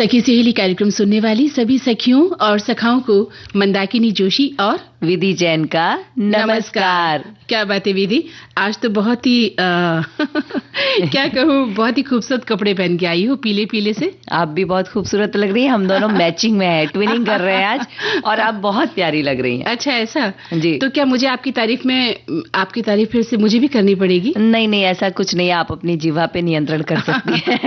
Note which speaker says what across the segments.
Speaker 1: सखी सहेली कार्यक्रम सुनने वाली सभी सखियों और सखाओं को मंदाकिनी जोशी और
Speaker 2: विधि जैन का नमस्कार।
Speaker 1: क्या बात है विधि, आज तो बहुत ही क्या कहूँ, बहुत ही खूबसूरत कपड़े पहन के आई हो, पीले पीले से।
Speaker 2: आप भी बहुत खूबसूरत लग रही हैं, हम दोनों मैचिंग में है, ट्विनिंग कर रहे हैं आज, और आप बहुत प्यारी लग रही हैं।
Speaker 1: अच्छा ऐसा
Speaker 2: जी।
Speaker 1: तो क्या मुझे आपकी तारीफ फिर से मुझे भी करनी पड़ेगी?
Speaker 2: नहीं नहीं, ऐसा कुछ नहीं, आप अपनी जीवा पे नियंत्रण कर सकती हैं।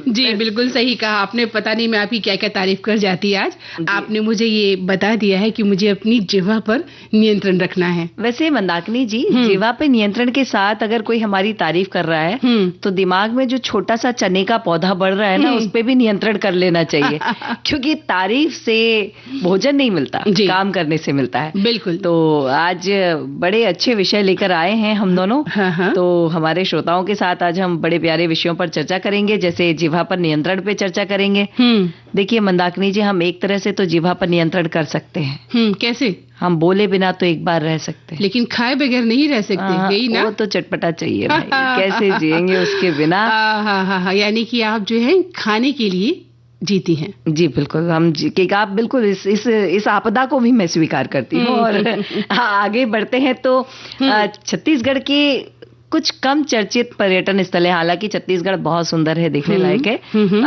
Speaker 1: जी बिल्कुल सही कहा आपने। पता नहीं मैं आपकी क्या क्या तारीफ कर जाती आज। आपने मुझे ये बता दिया है कि मुझे अपनी जिह्वा पर नियंत्रण रखना है।
Speaker 2: वैसे मंदाकिनी जी, जिह्वा पे नियंत्रण के साथ अगर कोई हमारी तारीफ कर रहा है तो दिमाग में जो छोटा सा चने का पौधा बढ़ रहा है ना, उस पे भी नियंत्रण कर लेना चाहिए। क्योंकि तारीफ से भोजन नहीं मिलता, काम करने से मिलता है।
Speaker 1: बिल्कुल।
Speaker 2: तो आज बड़े अच्छे विषय लेकर आए हैं हम दोनों। तो हमारे श्रोताओं के साथ आज हम बड़े प्यारे विषयों पर चर्चा करेंगे, जैसे जिह्वा पर नियंत्रण पे चर्चा करेंगे। देखिए मंदाकिनी जी, हम एक तरह से तो जिह्वा पर नियंत्रण कर सकते हैं।
Speaker 1: कैसे?
Speaker 2: हम बोले बिना तो एक बार रह सकते हैं,
Speaker 1: लेकिन खाए बगैर नहीं रह सकते। यही ना?
Speaker 2: वो तो चटपटा चाहिए भाई, कैसे जिएंगे उसके बिना।
Speaker 1: यानी कि आप जो है खाने के लिए जीती हैं।
Speaker 2: जी बिल्कुल, आप बिल्कुल इस आपदा को भी मैं स्वीकार करती हूँ। और आगे बढ़ते हैं तो छत्तीसगढ़ की कुछ कम चर्चित पर्यटन स्थल है। हालांकि छत्तीसगढ़ बहुत सुंदर है, देखने लायक है,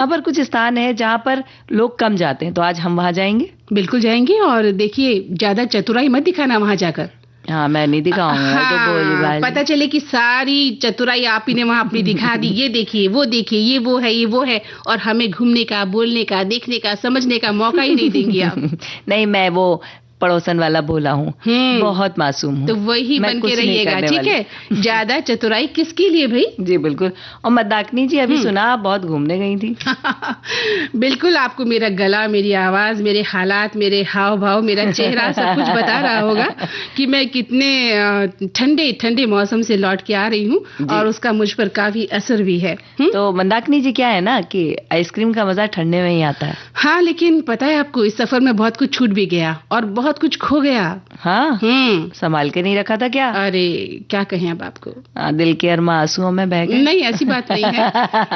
Speaker 2: पर कुछ स्थान है जहाँ पर लोग कम जाते हैं, तो आज हम वहाँ जाएंगे।
Speaker 1: बिल्कुल जाएंगे। और देखिए, ज्यादा चतुराई मत दिखाना वहाँ जाकर।
Speaker 2: हाँ, मैं नहीं दिखाऊंगा। तो
Speaker 1: पता चले कि सारी चतुराई आप ही ने वहाँ अपनी दिखा दी। ये देखिए, वो देखिए, ये वो है, और हमें घूमने का, बोलने का, देखने का, समझने का मौका ही नहीं देंगे आप।
Speaker 2: नहीं, मैं वो पड़ोसन वाला बोला हूँ, बहुत मासूम हूँ।
Speaker 1: तो वही बन के रहिएगा, ठीक है? ज्यादा चतुराई किसके लिए भाई?
Speaker 2: जी बिल्कुल। और मंदाकिनी जी, अभी सुना आप बहुत घूमने गई थी।
Speaker 1: बिल्कुल, आपको मेरा गला, मेरी आवाज, मेरे हालात, मेरे हाव भाव, मेरा चेहरा सब कुछ बता रहा होगा कि मैं कितने ठंडे ठंडे मौसम से लौट के आ रही हूँ, और उसका मुझ पर काफी असर भी है।
Speaker 2: तो मंदाकिनी जी, क्या है ना कि आइसक्रीम का मजा ठंडे में ही आता है।
Speaker 1: हाँ, लेकिन पता है आपको, इस सफर में बहुत कुछ छूट भी गया और बहुत कुछ खो गया।
Speaker 2: हाँ, संभाल के नहीं रखा था क्या?
Speaker 1: अरे क्या कहें अब आपको,
Speaker 2: दिल के अरमा आंसुओं में बह गए।
Speaker 1: नहीं, ऐसी बात नहीं है।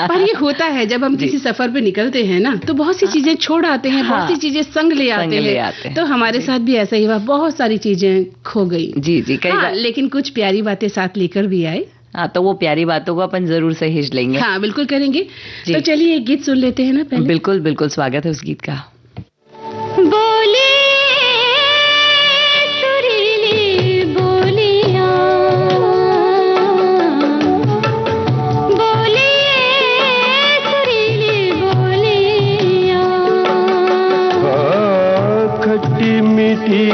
Speaker 1: पर ये होता है जब हम किसी सफर पे निकलते हैं ना, तो बहुत सी चीजें छोड़ आते हैं, बहुत सी चीजें संग ले आते हैं। तो हमारे साथ भी ऐसा ही हुआ, बहुत सारी चीजें खो गई।
Speaker 2: जी जी,
Speaker 1: लेकिन कुछ प्यारी बातें साथ लेकर भी आए।
Speaker 2: हाँ, तो वो प्यारी बातों को अपन जरूर सहेज लेंगे।
Speaker 1: हाँ बिल्कुल करेंगे। तो चलिए एक गीत सुन लेते हैं ना पहले।
Speaker 2: बिल्कुल बिल्कुल, स्वागत है उस गीत का।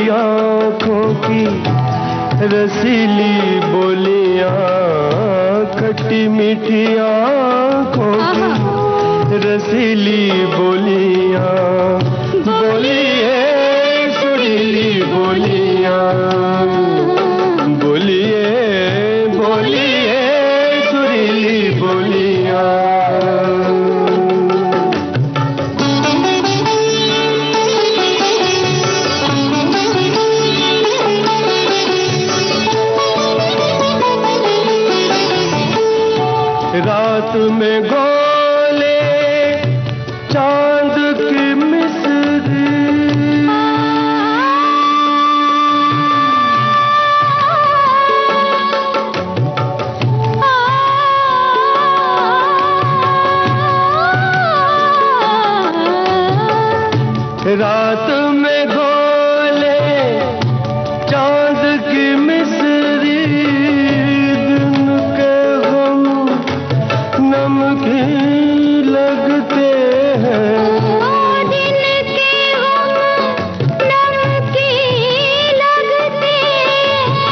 Speaker 3: आँखों की रसीली बोलियां, खट्टी मीठी आँखों की रसीली बोलियां, बोलिए सुरीली बोलियां, बोलिए बोलिए सुरीली बोलियां। रात में गोले चांद की मिस्री, रात में गोले चांद की मिस्री, दिन के हम नमकीन लगते हैं, दिन के हम नमकीन लगते हैं,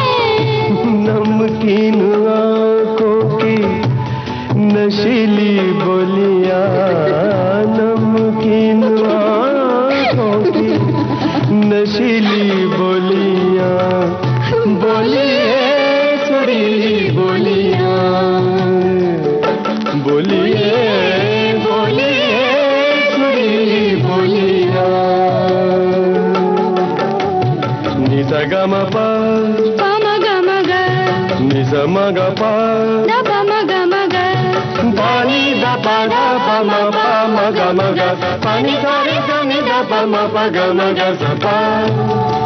Speaker 3: नमकीन आँखों की नशीली बोलियां, नमकीन आँखों की नशीली बोलियां, बोलिए सुरीली बोलियां, बोलिए बोलिए सुरीली बोलियां। निसा ग म प म ग म ग, निसा म ग प द प म ग म ग, पानी द सा पा गा पा मा पा म गा म गा सा पा नि सा रे गा नि दा पा म पा गा म गा सा पा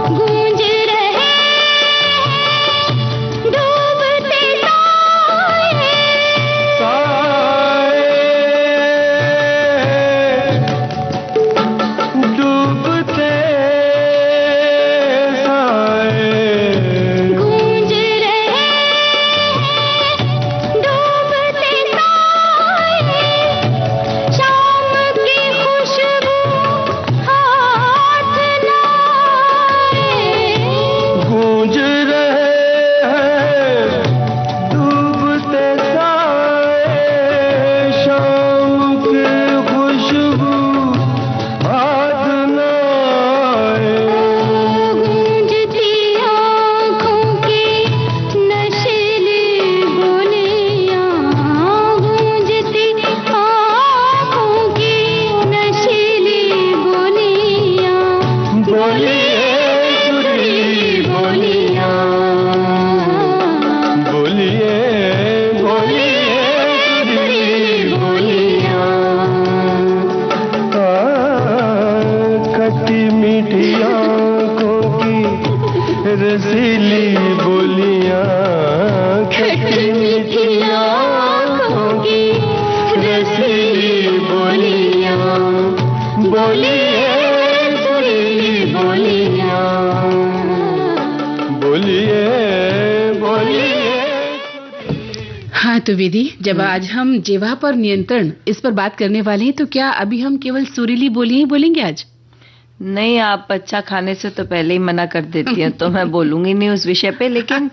Speaker 4: गूंज रहे डूबते
Speaker 3: साए डूबते साए
Speaker 4: गूंज रहे डूबते साए शाम की खुशबू हाथ लाए
Speaker 3: गूंज रहे हैं डूबते साए शाम की खुशबू हाथ न आए
Speaker 4: गूंजती आँखों की नशीली बोलियाँ गूंजती आँखों की नशीली बोलियाँ
Speaker 3: बोलिए सुरीली बोलियां बोलिए बोलिए सुरीली बोलियां खट्टी मीठी आंखों की रसीली बोलियां खट्टी मीठी आंखों की रसीली बोलियां बोलिए सुरीली बोलियां बोलिए बोलिए
Speaker 1: हाँ तो विधि, जब आज हम जिह्वा पर नियंत्रण इस पर बात करने वाले हैं तो क्या अभी हम केवल सुरीली बोली ही बोलेंगे आज?
Speaker 2: नहीं, आप अच्छा खाने से तो पहले ही मना कर देती हैं, तो मैं बोलूंगी नहीं उस विषय पे। लेकिन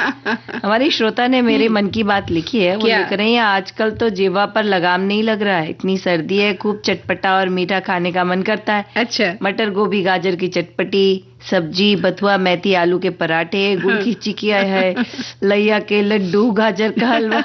Speaker 2: हमारी श्रोता ने मेरे मन की बात लिखी है। वो
Speaker 1: क्या?
Speaker 2: लिख रही है, आजकल तो जिह्वा पर लगाम नहीं लग रहा है, इतनी सर्दी है, खूब चटपटा और मीठा खाने का मन करता है।
Speaker 1: अच्छा।
Speaker 2: मटर गोभी गाजर की चटपटी सब्जी, बथुआ मेथी आलू के पराठे, गुड़ की चिकिया है, लैया के लड्डू, गाजर का हलवा,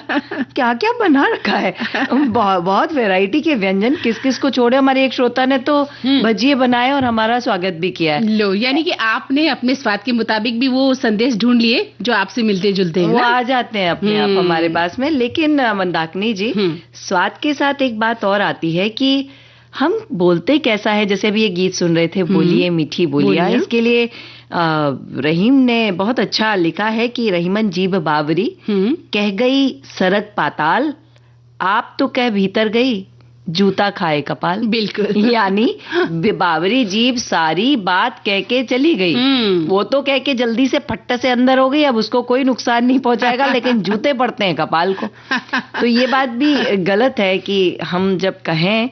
Speaker 2: क्या क्या बना रखा है। बहुत वैरायटी के व्यंजन, किस किस को छोड़े। हमारे एक श्रोता ने तो भजिए बनाए और हमारा स्वागत भी किया है।
Speaker 1: लो, यानी कि आपने अपने स्वाद के मुताबिक भी वो संदेश ढूंढ लिए जो आपसे मिलते जुलते हैं
Speaker 2: वो
Speaker 1: ना?
Speaker 2: आ जाते हैं अपने आप हमारे पास में। लेकिन मंदाकिनी जी, स्वाद के साथ एक बात और आती है कि हम बोलते कैसा है। जैसे अभी ये गीत सुन रहे थे, बोलिए मीठी बोलियां, इसके लिए रहीम ने बहुत अच्छा लिखा है कि रहीमन जीभ बावरी कह गई सरग पाताल, आप तो कह भीतर गई जूता खाए कपाल।
Speaker 1: बिल्कुल।
Speaker 2: यानी बावरी जीभ सारी बात कह के चली गई। वो तो कह के जल्दी से फट्ट से अंदर हो गई, अब उसको कोई नुकसान नहीं पहुंचाएगा, लेकिन जूते पड़ते हैं कपाल को। तो ये बात भी गलत है कि हम जब कहें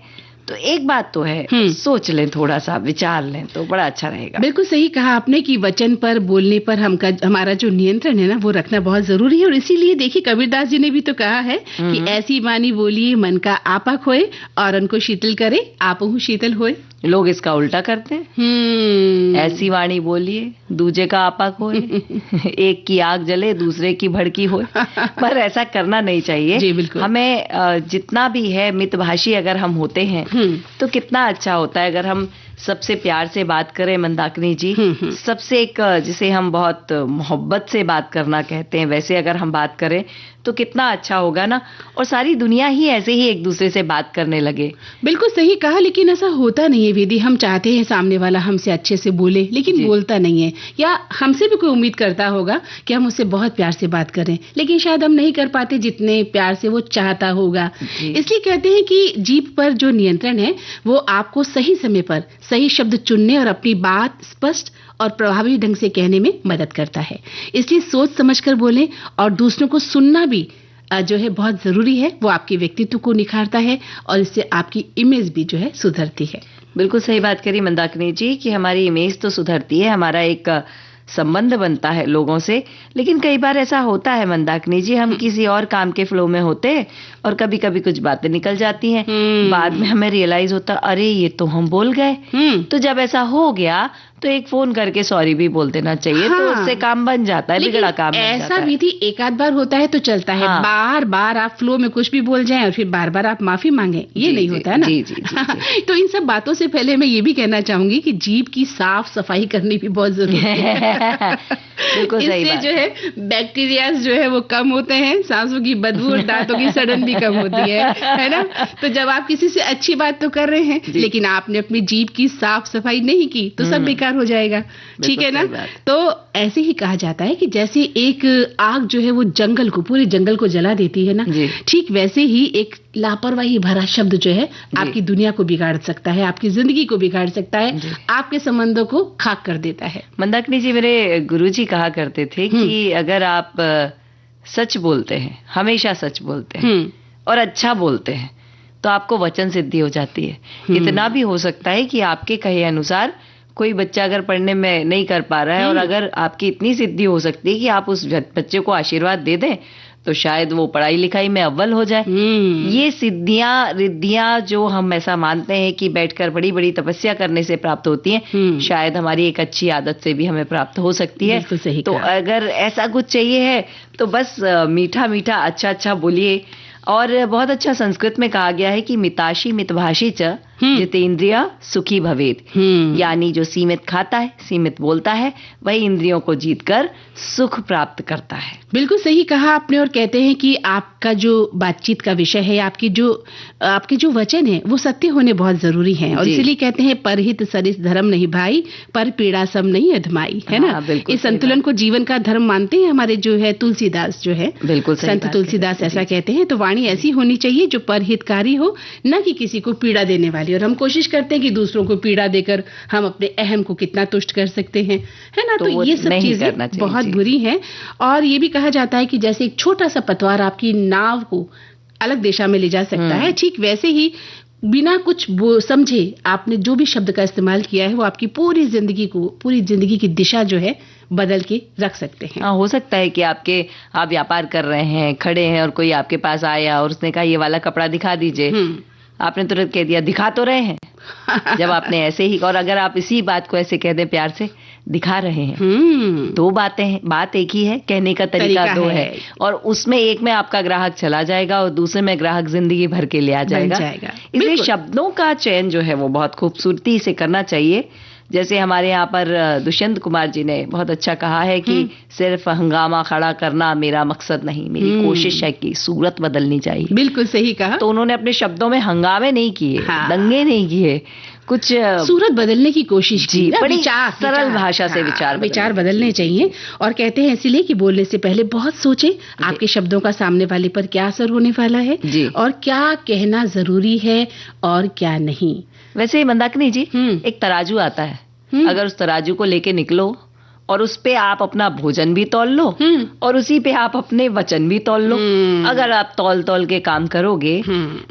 Speaker 2: तो एक बात तो है, सोच लें, थोड़ा सा विचार लें तो बड़ा अच्छा रहेगा।
Speaker 1: बिल्कुल सही कहा आपने कि वचन पर, बोलने पर हमारा जो नियंत्रण है ना, वो रखना बहुत जरूरी है। और इसीलिए देखिए, कबीरदास जी ने भी तो कहा है कि ऐसी वाणी बोलिए मन का आपा खोए, और उनको शीतल करे आपहु शीतल होए।
Speaker 2: लोग इसका उल्टा करते हैं। ऐसी वाणी बोलिए दूजे का आपा खोए, एक की आग जले दूसरे की भड़की होए। पर ऐसा करना नहीं चाहिए।
Speaker 1: जी बिल्कुल।
Speaker 2: हमें जितना भी है मितभाषी अगर हम होते हैं तो कितना अच्छा होता है अगर हम सबसे प्यार से बात करें। मंदाकिनी जी, सबसे एक जिसे हम बहुत मोहब्बत से बात करना कहते हैं, वैसे अगर हम बात करें तो कितना अच्छा होगा ना। और सारी दुनिया ही ऐसे ही एक दूसरे से बात करने लगे।
Speaker 1: बिल्कुल सही कहा, लेकिन ऐसा होता नहीं है विधि। हम चाहते हैं सामने वाला हमसे अच्छे से बोले, लेकिन बोलता नहीं है। या हमसे भी कोई उम्मीद करता होगा कि हम उससे बहुत प्यार से बात करें, लेकिन शायद हम नहीं कर पाते जितने प्यार से वो चाहता होगा। इसलिए कहते हैं कि जीभ पर जो नियंत्रण है वो आपको सही समय पर सही शब्द चुनने और अपनी बात स्पष्ट और प्रभावी ढंग से कहने में मदद करता है। इसलिए सोच समझकर बोलें, और दूसरों को सुनना भी जो है बहुत जरूरी है। वो आपके व्यक्तित्व को निखारता है और इससे आपकी इमेज भी जो है सुधरती है।
Speaker 2: बिल्कुल सही बात करी मंदाकिनी जी कि हमारी इमेज तो सुधरती है, हमारा एक संबंध बनता है लोगों से। लेकिन कई बार ऐसा होता है मंदाकिनी जी, हम किसी और काम के फ्लो में होते और कभी कभी कुछ बातें निकल जाती हैं। बाद में हमें रियलाइज होता, अरे ये तो हम बोल गए। तो जब ऐसा हो गया तो एक फोन करके सॉरी भी बोल देना चाहिए। तो उससे काम बन जाता है, बिगड़ा काम बन जाता
Speaker 1: ऐसा
Speaker 2: है।
Speaker 1: भी थी, एक आध बार होता है तो चलता है। बार बार आप फ्लो में कुछ भी बोल जाएं और फिर बार बार आप माफी मांगे, ये नहीं होता है ना।
Speaker 2: जी।
Speaker 1: तो इन सब बातों से पहले मैं ये भी कहना चाहूंगी कि जीभ की साफ सफाई करनी भी बहुत जरूरी है।
Speaker 2: बिल्कुल सही
Speaker 1: इससे
Speaker 2: बात।
Speaker 1: जो है बैक्टीरिया जो है वो कम होते हैं, सांसों की बदबू और दांतों की सड़न भी कम होती है ना। तो जब आप किसी से अच्छी बात तो कर रहे हैं लेकिन आपने अपनी जीभ की साफ सफाई नहीं की तो सब बेकार हो जाएगा, ठीक है ना।
Speaker 2: सही बात।
Speaker 1: तो ऐसे ही कहा जाता है कि जैसे एक आग जो है वो जंगल को, पूरे जंगल को जला देती है ना,
Speaker 2: जी।
Speaker 1: ठीक वैसे ही एक लापरवाही भरा शब्द जो है आपकी दुनिया को बिगाड़ सकता है, आपकी जिंदगी को बिगाड़ सकता है, आपके संबंधों को खाक कर देता है।
Speaker 2: मंदाकिनी जी, मेरे गुरुजी कहा करते थे कि अगर आप सच बोलते हैं, हमेशा सच बोलते हैं और अच्छा बोलते हैं तो आपको वचन सिद्धि हो जाती है। इतना भी हो सकता है कि आपके कहे अनुसार कोई बच्चा अगर पढ़ने में नहीं कर पा रहा है और अगर आपकी इतनी सिद्धि हो सकती है कि आप उस बच्चे को आशीर्वाद दे दें तो शायद वो पढ़ाई लिखाई में अव्वल हो जाए। ये सिद्धियां रिद्धियां जो हम ऐसा मानते हैं कि बैठकर बड़ी बड़ी तपस्या करने से प्राप्त होती हैं, शायद हमारी एक अच्छी आदत से भी हमें प्राप्त हो सकती है।
Speaker 1: बिल्कुल सही
Speaker 2: तो
Speaker 1: कहा।
Speaker 2: अगर ऐसा कुछ चाहिए है तो बस मीठा मीठा अच्छा अच्छा बोलिए। और बहुत अच्छा संस्कृत में कहा गया है कि मिताशी मितभाषी च जितेंद्रिय सुखी भवेत, यानी जो सीमित खाता है, सीमित बोलता है, वही इंद्रियों को जीतकर सुख प्राप्त करता है।
Speaker 1: बिल्कुल सही कहा आपने। और कहते हैं कि आपका जो बातचीत का विषय है, आपके जो वचन है वो सत्य होने बहुत जरूरी हैं। और इसीलिए कहते हैं परहित सरिस धर्म नहीं भाई, पर पीड़ा सम नहीं अधमाई, है ना। इस संतुलन को जीवन का धर्म मानते हैं हमारे जो है तुलसीदास जो है,
Speaker 2: बिल्कुल
Speaker 1: संत तुलसीदास ऐसा कहते हैं। तो वाणी ऐसी होनी चाहिए जो परहितकारी हो, न कि किसी को पीड़ा देने वाली। और हम कोशिश करते हैं कि दूसरों को पीड़ा देकर हम अपने अहम को कितना तुष्ट कर सकते हैं, है ना। तो ये सब चीजें बहुत बुरी हैं। और ये भी कहा जाता है कि जैसे एक छोटा सा पतवार आपकी नाव को अलग दिशा में ले जा सकता है, ठीक वैसे ही बिना कुछ समझे आपने जो भी शब्द का इस्तेमाल किया है वो आपकी पूरी जिंदगी की दिशा जो है बदल के रख सकते हैं।
Speaker 2: हाँ, हो सकता है कि आप व्यापार कर रहे हैं, खड़े हैं और कोई आपके पास आया और उसने कहा ये वाला कपड़ा दिखा दीजिए, आपने तुरंत कह दिया दिखा तो रहे हैं। जब आपने ऐसे ही, और अगर आप इसी बात को ऐसे कह दें प्यार से, दिखा रहे हैं, दो बातें हैं, बात एक ही है, कहने का तरीका दो है। और उसमें एक में आपका ग्राहक चला जाएगा और दूसरे में ग्राहक जिंदगी भर के ले आ जाएगा। इसलिए शब्दों का चयन जो है वो बहुत खूबसूरती से करना चाहिए। जैसे हमारे यहाँ पर दुष्यंत कुमार जी ने बहुत अच्छा कहा है कि सिर्फ हंगामा खड़ा करना मेरा मकसद नहीं, मेरी कोशिश है कि सूरत बदलनी चाहिए।
Speaker 1: बिल्कुल सही कहा।
Speaker 2: तो उन्होंने अपने शब्दों में हंगामे नहीं किए, दंगे नहीं किए, कुछ
Speaker 1: सूरत बदलने की कोशिश की,
Speaker 2: बड़ी सरल भाषा से विचार
Speaker 1: बदलने चाहिए। और कहते हैं इसीलिए कि बोलने से पहले बहुत सोचें आपके शब्दों का सामने वाले पर क्या असर होने वाला है और क्या कहना जरूरी है और क्या नहीं।
Speaker 2: वैसे मंदाकिनी जी, एक तराजू आता है, अगर उस तराजू को लेके निकलो और उस पे आप अपना भोजन भी तौल लो और उसी पे आप अपने वचन भी तौल लो, अगर आप तौल तौल के काम करोगे।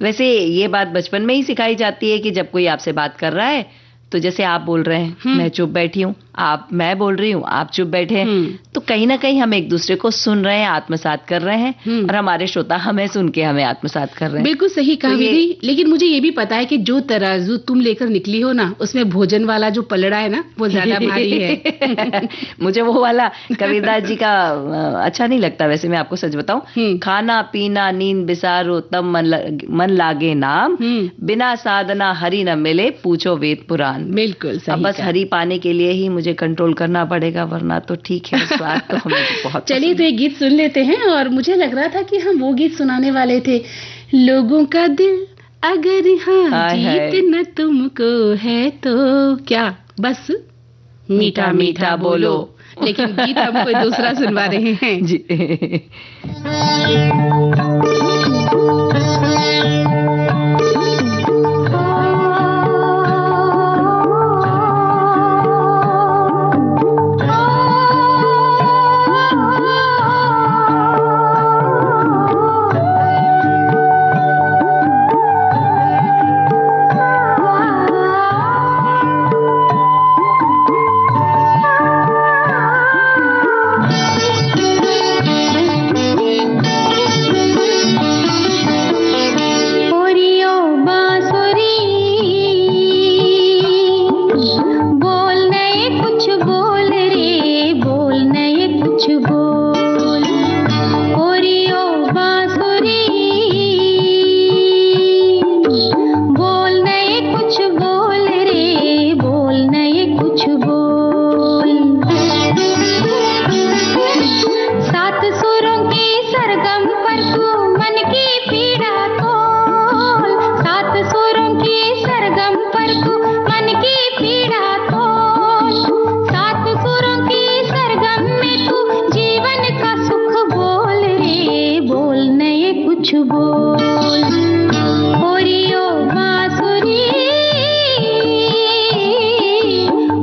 Speaker 2: वैसे ये बात बचपन में ही सिखाई जाती है कि जब कोई आपसे बात कर रहा है तो जैसे आप बोल रहे हैं, मैं चुप बैठी हूँ, मैं बोल रही हूँ, आप चुप बैठे हैं, तो कहीं ना कहीं हम एक दूसरे को सुन रहे हैं, आत्मसात कर रहे हैं और हमारे श्रोता हमें सुन के हमें आत्मसात कर रहे हैं।
Speaker 1: बिल्कुल सही कहा विधि। लेकिन मुझे ये भी पता है कि जो तराजू तुम लेकर निकली हो ना, उसमें भोजन वाला जो पलड़ा है ना, वो ज्यादा भारी है।
Speaker 2: मुझे वो वाला कबीरदास जी का अच्छा नहीं लगता। वैसे मैं आपको सच बताऊं, खाना पीना नींद बिसारो तब मन लागे नाम, बिना साधना हरि न मिले पूछो वेद पुराण।
Speaker 1: बिल्कुल सही।
Speaker 2: अब बस हरी पाने के लिए ही मुझे कंट्रोल करना पड़ेगा, वरना तो ठीक है, स्वाद तो हमें बहुत।
Speaker 1: चलिए तो एक गीत सुन लेते हैं। और मुझे लग रहा था कि हम वो गीत सुनाने वाले थे, लोगों का दिल अगर हाँ जीत न तुमको है तो क्या बस मीठा मीठा बोलो। लेकिन गीत हम कोई दूसरा सुनवा रहे हैं
Speaker 2: जी।
Speaker 4: कुछ बोल, ओरियो बांसुरी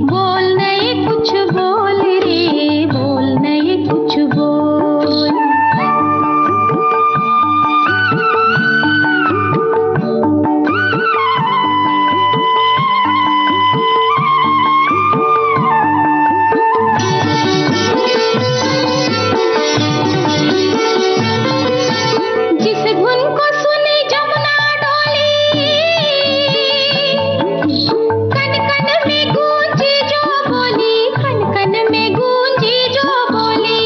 Speaker 4: बोल नए कुछ बोल रे, बोल नए कुछ बोल। जिस धुन को सुनी जमुना डोली, कन कन में गूंजी जो बोली, कन कन में गूंजी जो बोली।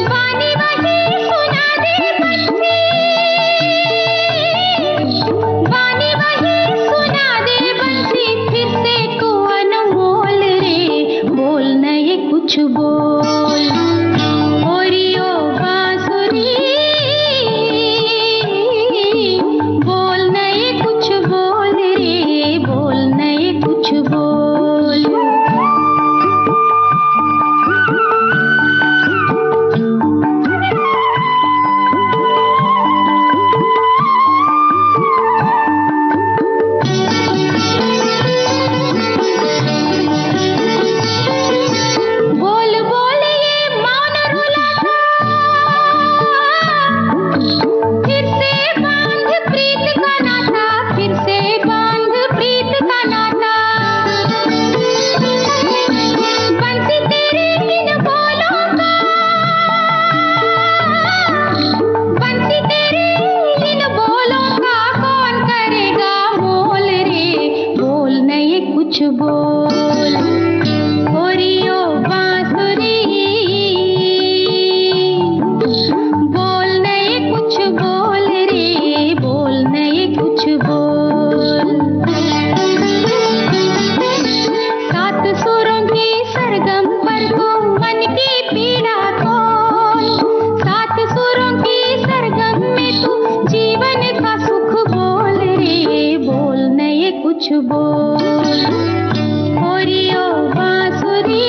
Speaker 4: वाणी वही सुना दे बंसी, वाणी वही सुना दे बंसी, फिर से तू अनमोल रे, बोल नए कुछ बोल, ओरियो बांसुरी बोल नए कुछ बोल रे, बोल नए कुछ बोल। बोल बोल ये मौन रुलाता, फिर से बांध प्रीत का नाता, फिर से बांध प्रीत का नाता। बंसी तेरे इन बोलों का, बंसी तेरे इन बोलों का कौन करेगा मोल रे, बोल नए कुछ बोल, ओरियो बांसुरी बोल नए कुछ बोल रे, बोल नए कुछ बोल। सात सुरों की सरगम पर को मन की पीड़ा खोल, सात सुरों की सरगम में तू जीवन का सुख बोल रे, बोल नए कुछ बोल, ओरियो बांसुरी।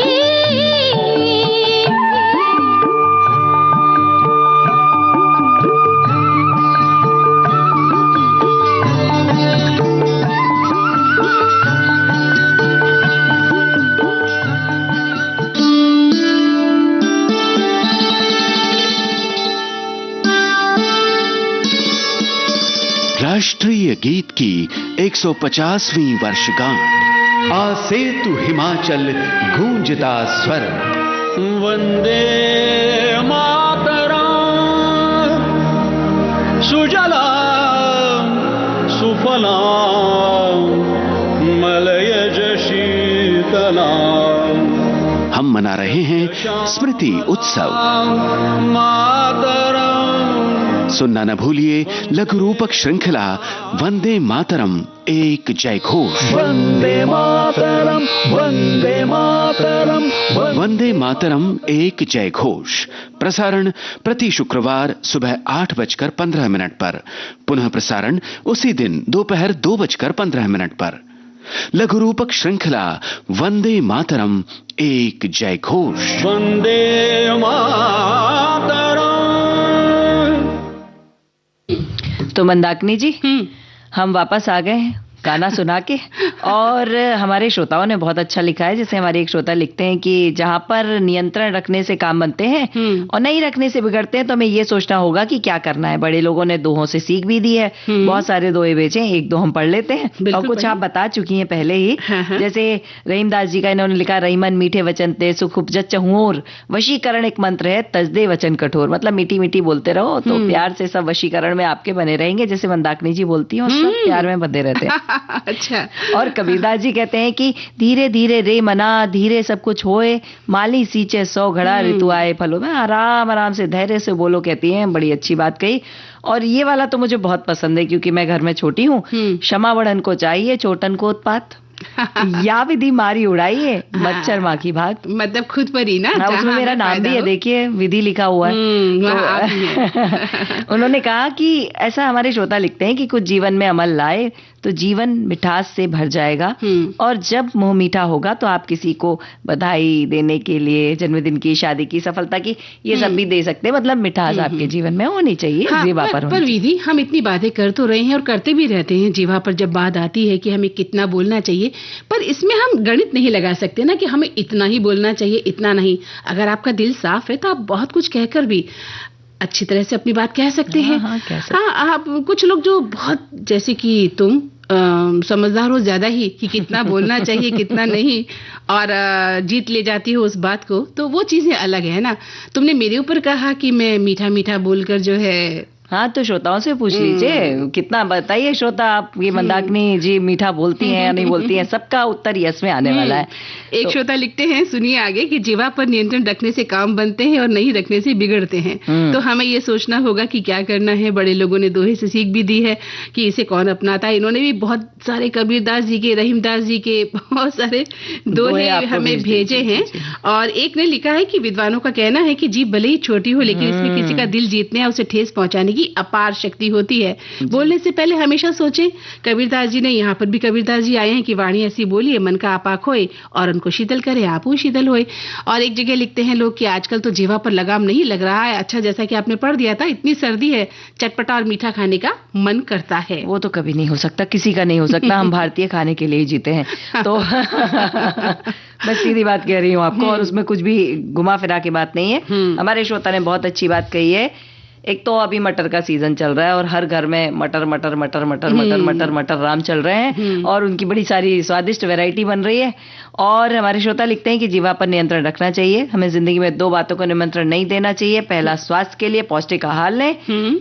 Speaker 5: राष्ट्रीय गीत की 150वीं वर्षगांठ। आज से तू हिमाचल गूंजता स्वर।
Speaker 3: वंदे मातरम, सुजलाम सुफलाम मलयज शीतलाम।
Speaker 5: हम मना रहे हैं स्मृति उत्सव।
Speaker 3: मातरम।
Speaker 5: सुनना न भूलिए लघु रूपक श्रृंखला वंदे मातरम एक जय घोष।
Speaker 3: वंदे मातरम, वंदे मातरम,
Speaker 5: वंदे मातरम एक जय घोष। प्रसारण प्रति शुक्रवार सुबह 8:15 पर। पुनः प्रसारण उसी दिन दोपहर 2:15 पर। लघु रूपक श्रृंखला वंदे मातरम एक जय घोष।
Speaker 3: वंदे मातरम।
Speaker 2: तो मंदाकिनी जी, हम वापस आ गए हैं गाना सुना के। और हमारे श्रोताओं ने बहुत अच्छा लिखा है। जैसे हमारे एक श्रोता लिखते हैं कि जहां पर नियंत्रण रखने से काम बनते हैं और नहीं रखने से बिगड़ते हैं, तो हमें ये सोचना होगा कि क्या करना है। बड़े लोगों ने दोहों से सीख भी दी है, बहुत सारे दोहे बेचे, एक दो हम पढ़ लेते हैं और कुछ आप बता चुकी हैं पहले ही। जैसे रहीमदास जी का इन्होंने लिखा, रहीमन मीठे वचन ते सुख उपजत चहुओर, वशीकरण एक मंत्र है तजदे वचन कठोर। मतलब मीठी मीठी बोलते रहो तो प्यार से सब वशीकरण में आपके बने रहेंगे। जैसे मंदाकिनी जी बोलती हैं, सब प्यार में बंधे रहते हैं।
Speaker 1: अच्छा।
Speaker 2: और कबीरदास जी कहते हैं कि धीरे धीरे रे मना, धीरे सब कुछ होए, माली सींचे 100 घड़ा, ऋतु आए फलों में। आराम आराम से धैर्य से बोलो, कहती हैं। बड़ी अच्छी बात कही। और ये वाला तो मुझे बहुत पसंद है, क्योंकि मैं घर में छोटी हूँ। क्षमा बड़न को चाहिए, चोटन को उत्पात। या विधि मारी उड़ाइए, मच्छर माखी भाग।
Speaker 1: मतलब खुद पर ही ना,
Speaker 2: हाँ, उसमें मेरा नाम भी है, देखिए विधि लिखा हुआ है। उन्होंने कहा कि ऐसा हमारे श्रोता लिखते हैं कि कुछ जीवन में अमल लाए तो जीवन मिठास से भर जाएगा, और जब मुंह मीठा होगा तो आप किसी को बधाई देने के लिए, जन्मदिन की, शादी की, सफलता की, ये सब भी दे सकते हैं। मतलब मिठास आपके जीवन में होनी चाहिए।
Speaker 1: हाँ,
Speaker 2: जीवा
Speaker 1: पर विधि हम इतनी बातें कर तो रहे हैं और करते भी रहते हैं। जीवा पर जब बात आती है कि हमें कितना बोलना चाहिए, पर इसमें हम गणित नहीं लगा सकते ना कि हमें इतना ही बोलना चाहिए, इतना नहीं। अगर आपका दिल साफ है तो आप बहुत कुछ कहकर भी अच्छी तरह से अपनी बात कह सकते हैं। हाँ, आप कुछ लोग जो बहुत, जैसे कि तुम समझदार हो ज्यादा ही कि कितना बोलना चाहिए कितना नहीं, और जीत ले जाती हो उस बात को, तो वो चीजें अलग है ना। तुमने मेरे ऊपर कहा कि मैं मीठा मीठा बोलकर जो है,
Speaker 2: हाँ, तो श्रोताओं से पूछ लीजिए, कितना बताइए श्रोता, आप ये मंदाकिनी जी मीठा बोलती हैं या नहीं बोलती हैं? सबका उत्तर यस में आने वाला है।
Speaker 1: एक
Speaker 2: तो
Speaker 1: श्रोता लिखते हैं, सुनिए आगे, कि जीवा पर नियंत्रण रखने से काम बनते हैं और नहीं रखने से बिगड़ते हैं। तो हमें ये सोचना होगा कि क्या करना है। बड़े लोगों ने दोहे से सीख भी दी है कि इसे कौन अपनाता है। इन्होंने भी बहुत सारे कबीरदास जी के, रहीमदास जी के बहुत सारे दोहे हमें भेजे हैं। और एक ने लिखा है कि विद्वानों का कहना है कि जीभ भले ही छोटी हो, लेकिन इसमें किसी का दिल जीतने या उसे ठेस पहुंचाने की अपार शक्ति होती है। बोलने से पहले हमेशा सोचें। कबीरदास जी ने, यहाँ पर भी कबीरदास जी आए हैं कि वाणी ऐसी बोलिए मन का आपा खोए और उनको शीतल करे आप शीतल होए। और एक जगह लिखते हैं लोग कि आजकल तो जीवा पर लगाम नहीं लग रहा है। अच्छा, जैसा कि आपने पढ़ दिया था, इतनी सर्दी है, चटपटा और मीठा खाने का मन करता है।
Speaker 2: वो तो कभी नहीं हो सकता, किसी का नहीं हो सकता। हम भारतीय खाने के लिए ही जीते हैं। तो मैं सीधी बात कह रही हूँ आपको, और उसमें कुछ भी घुमा फिरा की बात नहीं है। हमारे श्रोता ने बहुत अच्छी बात कही है। एक तो अभी मटर का सीजन चल रहा है और हर घर में मटर मटर मटर मटर मटर मटर मटर राम चल रहे हैं, और उनकी बड़ी सारी स्वादिष्ट वैरायटी बन रही है। और हमारे श्रोता लिखते हैं कि जीवा पर नियंत्रण रखना चाहिए। हमें जिंदगी में 2 बातों को निमंत्रण नहीं देना चाहिए। पहला, स्वास्थ्य के लिए पौष्टिक आहार लें,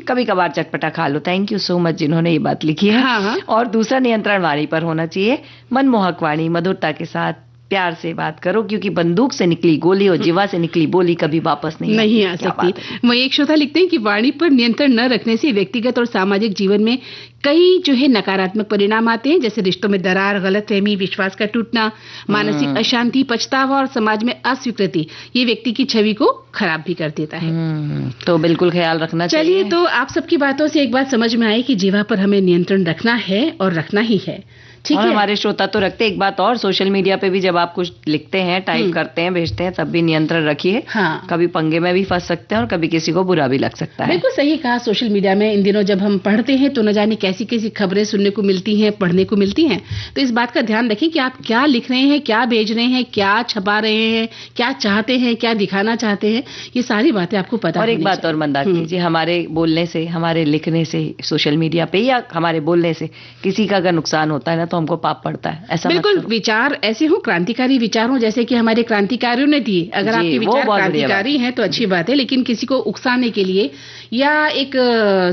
Speaker 2: कभी कभार चटपटा खा लो। थैंक यू सो मच जिन्होंने ये बात लिखी है। और दूसरा, नियंत्रण वाणी पर होना चाहिए। मनमोहक वाणी, मधुरता के साथ प्यार से बात करो, क्योंकि बंदूक से निकली गोली और जीवा से निकली बोली कभी वापस नहीं
Speaker 1: आ सकती। वही एक श्रोता लिखते हैं कि वाणी पर नियंत्रण न रखने से व्यक्तिगत और सामाजिक जीवन में कई जो है नकारात्मक परिणाम आते हैं, जैसे रिश्तों में दरार, गलतफहमी, विश्वास का टूटना, मानसिक अशांति, पछतावा और समाज में अस्वीकृति। ये व्यक्ति की छवि को खराब भी कर देता है।
Speaker 2: तो बिल्कुल ख्याल रखना चाहिए।
Speaker 1: चलिए, तो आप सबकी बातों से एक बात समझ में आई कि जीवा पर हमें नियंत्रण रखना है और रखना ही है।
Speaker 2: और हमारे श्रोता तो रखते। एक बात और, सोशल मीडिया पे भी जब आप कुछ लिखते हैं, टाइप करते हैं, भेजते हैं, तब भी नियंत्रण रखिए।
Speaker 1: हाँ।
Speaker 2: कभी पंगे में भी फंस सकते हैं और कभी किसी को बुरा भी लग सकता है।
Speaker 1: बिल्कुल सही कहा। सोशल मीडिया में इन दिनों जब हम पढ़ते हैं तो न जाने कैसी कैसी खबरें सुनने को मिलती हैं, पढ़ने को मिलती हैं। तो इस बात का ध्यान रखें कि आप क्या लिख रहे हैं, क्या भेज रहे हैं, क्या छपा रहे हैं, क्या चाहते हैं, क्या दिखाना चाहते हैं, ये सारी बातें आपको पता।
Speaker 2: और एक बात और मंदाकिनी जी, हमारे बोलने से, हमारे लिखने से सोशल मीडिया पे या हमारे बोलने से किसी का अगर नुकसान होता है ना, तो हमको पाप पड़ता है। ऐसा
Speaker 1: बिल्कुल। विचार ऐसे हो, क्रांतिकारी विचार हो, जैसे कि हमारे क्रांतिकारियों ने दिए। अगर आपके विचार क्रांतिकारी हैं तो अच्छी बात है, लेकिन किसी को उकसाने के लिए या एक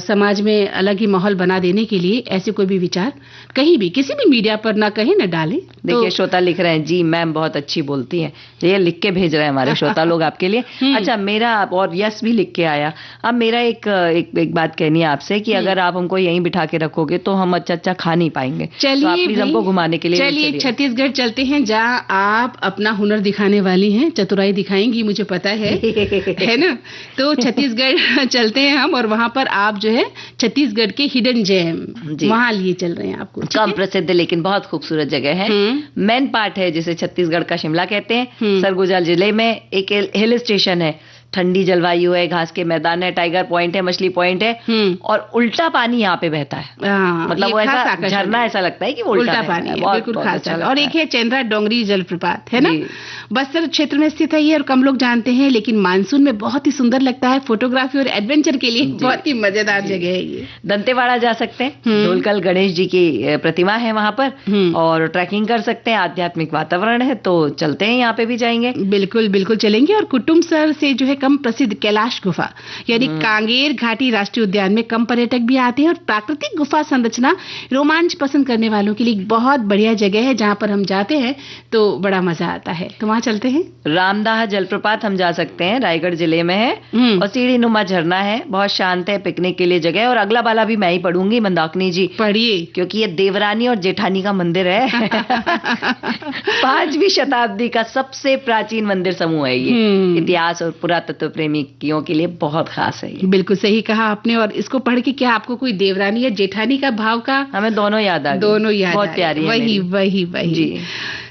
Speaker 1: समाज में अलग ही माहौल बना देने के लिए ऐसे कोई भी विचार कहीं भी किसी भी मीडिया पर ना कहीं ना डालें।
Speaker 2: देखिए, श्रोता लिख रहे हैं, जी मैम बहुत अच्छी बोलती हैं, ये लिख के भेज रहे हैं हमारे श्रोता लोग आपके लिए। अच्छा, मेरा और यस भी लिख के आया। अब मेरा एक बात कहनी है आपसे कि अगर आप हमको यहीं बिठा के रखोगे तो हम अच्छा खा नहीं पाएंगे।
Speaker 1: चलिए,
Speaker 2: आप प्लीज हमको घुमाने के लिए
Speaker 1: चलिए छत्तीसगढ़ चलते हैं, जहाँ आप अपना हुनर दिखाने वाली हैं, चतुराई दिखाएंगी, मुझे पता है ना। तो छत्तीसगढ़ चलते हैं हम, और वहाँ पर आप जो है छत्तीसगढ़ के हिडन जेम वहाँ लिए चल रहे हैं आपको।
Speaker 2: कम प्रसिद्ध लेकिन बहुत खूबसूरत जगह है, मैन पार्ट है, जिसे छत्तीसगढ़ का शिमला कहते हैं। सरगुजा जिले में एक हिल स्टेशन है, ठंडी जलवायु है, घास के मैदान है, टाइगर पॉइंट है, मछली पॉइंट है, और उल्टा पानी यहाँ पे बहता है। मतलब वो ऐसा झरना, ऐसा लगता है कि वो उल्टा पानी है। बिल्कुल खास। और
Speaker 1: एक है चेंद्रा डोंगरी जलप्रपात, है ना, बस्तर क्षेत्र में स्थित है ये, और कम लोग जानते हैं, लेकिन मानसून में बहुत ही सुंदर लगता है। फोटोग्राफी और एडवेंचर के लिए बहुत ही मजेदार जगह है ये।
Speaker 2: दंतेवाड़ा जा सकते हैं, ढोलकल गणेश जी की प्रतिमा है वहाँ पर, और ट्रैकिंग कर सकते हैं। आध्यात्मिक वातावरण है, तो चलते हैं, यहाँ पे भी जाएंगे।
Speaker 1: बिल्कुल बिल्कुल चलेंगे। और कुटुम्ब सर से जो है कम प्रसिद्ध कैलाश गुफा यानी कांगेर घाटी राष्ट्रीय उद्यान में कम पर्यटक भी आते हैं और प्राकृतिक गुफा संरचना रोमांच पसंद करने वालों के लिए बहुत बढ़िया जगह है जहां पर हम जाते हैं तो बड़ा मजा आता है। तो वहां चलते हैं।
Speaker 2: रामदाह जलप्रपात हम जा सकते हैं, रायगढ़ जिले में है और सीढ़ी नुमा झरना है, बहुत शांत है, पिकनिक के लिए जगह है। और अगला बाला भी मैं ही पढ़ूंगी, मंदाकिनी जी
Speaker 1: पढ़िए,
Speaker 2: क्योंकि ये देवरानी और जेठानी का मंदिर है। 5वीं शताब्दी का सबसे प्राचीन मंदिर समूह है ये। इतिहास और पुरातत्व प्रेमियों के लिए बहुत खास है ये।
Speaker 1: बिल्कुल सही कहा आपने। और इसको पढ़ के क्या आपको कोई देवरानी या जेठानी का भाव का?
Speaker 2: हमें दोनों याद आ गए,
Speaker 1: दोनों याद,
Speaker 2: बहुत प्यारी है।
Speaker 1: वही
Speaker 2: जी।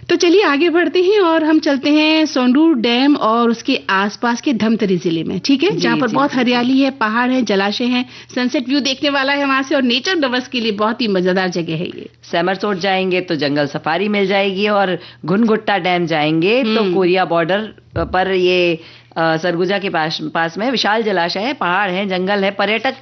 Speaker 1: तो चलिए आगे बढ़ते हैं और हम चलते हैं सोंडूर डैम और उसके आसपास के धमतरी जिले में, ठीक है, जहाँ पर बहुत हरियाली है, पहाड़ है, जलाशय है, सनसेट व्यू देखने वाला है वहां से और नेचर लवर्स के लिए बहुत ही मजेदार जगह है ये।
Speaker 2: सेमरसोट जाएंगे तो जंगल सफारी मिल जाएगी और घुनघुट्टा डैम जाएंगे तो कोरिया बॉर्डर पर ये सरगुजा के पास में विशाल जलाशय है, पहाड़ है, जंगल है। पर्यटक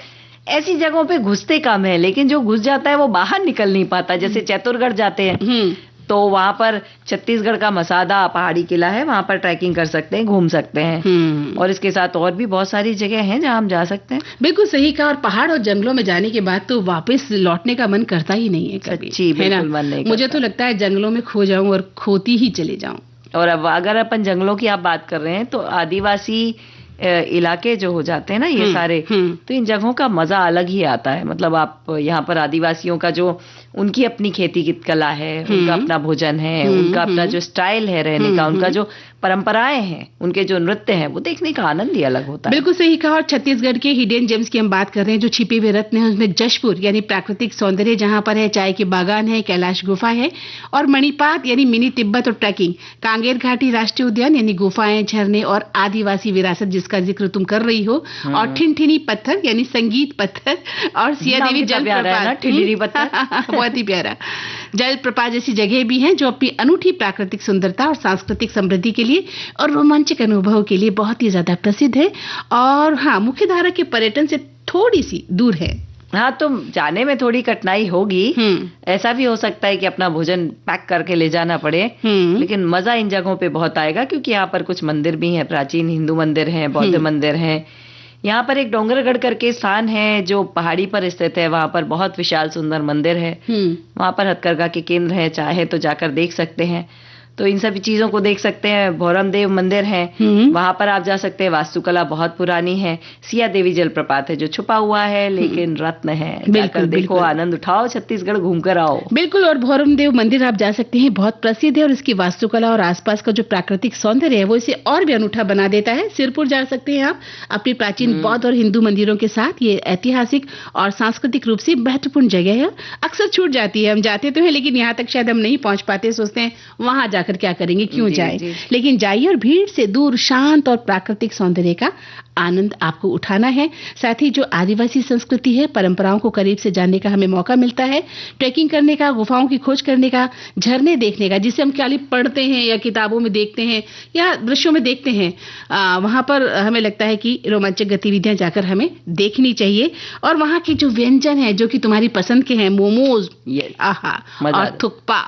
Speaker 2: ऐसी जगहों पे घुसते कम है, लेकिन जो घुस जाता है वो बाहर निकल नहीं पाता। जैसे चैतुरगढ़ जाते हैं तो वहां पर छत्तीसगढ़ का मसादा पहाड़ी किला है, वहां पर ट्रैकिंग कर सकते हैं, घूम सकते हैं। और इसके साथ और भी बहुत सारी जगह हैं जहां हम जा सकते हैं।
Speaker 1: बिल्कुल सही कहा। और पहाड़ और जंगलों में जाने के बाद तो वापस लौटने का मन करता ही नहीं है कभी,
Speaker 2: सच्ची, बिल्कुल मन नहीं करता।
Speaker 1: मुझे तो लगता है जंगलों में खो जाऊं और खोती ही चले जाऊं।
Speaker 2: और अब अगर अपन जंगलों की आप बात कर रहे हैं तो आदिवासी इलाके जो हो जाते हैं ना ये सारे, तो इन जगहों का मजा अलग ही आता है। मतलब आप यहाँ पर आदिवासियों का जो उनकी अपनी खेती की कला है, उनका अपना भोजन है, उनका अपना जो स्टाइल है रहने का, उनका जो परंपराएं हैं, उनके जो नृत्य हैं, वो देखने का आनंद ही अलग होता है।
Speaker 1: बिल्कुल सही कहा। और छत्तीसगढ़ के हिडन जेम्स की हम बात कर रहे हैं, जो छिपे हुए रत्न है, उसमें जशपुर यानी प्राकृतिक सौंदर्य जहां पर है, चाय के बागान है, कैलाश गुफा है और मणिपात यानी मिनी तिब्बत और ट्रैकिंग, कांगेर घाटी राष्ट्रीय उद्यान यानी गुफाएं, झरने और आदिवासी विरासत जिसका जिक्र तुम कर रही हो, और ठिनठिनी पत्थर यानी संगीत पत्थर और सिया देवी जलप्रपात, बहुत ही प्यारा जलप्रपात जैसी जगह भी हैं जो अपनी अनूठी प्राकृतिक सुंदरता और सांस्कृतिक समृद्धि के लिए और रोमांचक अनुभव के लिए बहुत ही ज्यादा प्रसिद्ध है। और हाँ, मुख्य धारा के पर्यटन से थोड़ी सी दूर है।
Speaker 2: हाँ, तो जाने में थोड़ी कठिनाई होगी। ऐसा भी हो सकता है कि अपना भोजन पैक करके ले जाना पड़े, लेकिन मजा इन जगहों पे बहुत आएगा क्योंकि यहाँ पर कुछ मंदिर भी हैं, प्राचीन हिंदू मंदिर हैं, बौद्ध मंदिर हैं। यहाँ पर एक डोंगरगढ़ करके स्थान है जो पहाड़ी पर स्थित है, वहां पर बहुत विशाल सुंदर मंदिर है। वहां पर हथकरघा के केंद्र है, चाहे तो जाकर देख सकते हैं। तो इन सभी चीजों को देख सकते हैं। भौरम देव मंदिर है, वहां पर आप जा सकते हैं, वास्तुकला बहुत पुरानी है। सिया देवी जलप्रपात है जो छुपा हुआ है लेकिन रत्न है, जाकर देखो, आनंद उठाओ, छत्तीसगढ़ घूमकर आओ।
Speaker 1: बिल्कुल। और भौरम देव मंदिर आप जा सकते हैं, बहुत प्रसिद्ध है और इसकी वास्तुकला और आसपास का जो प्राकृतिक सौंदर्य है वो इसे और भी अनूठा बना देता है। सिरपुर जा सकते हैं आप अपनी प्राचीन बौद्ध और हिंदू मंदिरों के साथ। ये ऐतिहासिक और सांस्कृतिक रूप से महत्वपूर्ण जगह है, अक्सर छूट जाती है। हम जाते तो है लेकिन यहाँ तक शायद हम नहीं पहुंच पाते, सोचते हैं वहां जाकर क्या करेंगे, क्यों जाए। लेकिन जाइए और भीड़ से दूर शांत और प्राकृतिक सौंदर्य का आनंद आपको उठाना है। साथ ही जो आदिवासी संस्कृति है, परंपराओं को करीब से जानने का हमें मौका मिलता है, ट्रैकिंग करने का, गुफाओं की खोज करने का, झरने देखने का, जिसे हम खाली पढ़ते हैं या किताबों में देखते हैं या दृश्यों में देखते हैं। वहां पर हमें लगता है कि रोमांचक गतिविधियां जाकर हमें देखनी चाहिए। और वहां के जो व्यंजन है जो कि तुम्हारी पसंद के हैं, मोमोज, आहा और थुक्पा,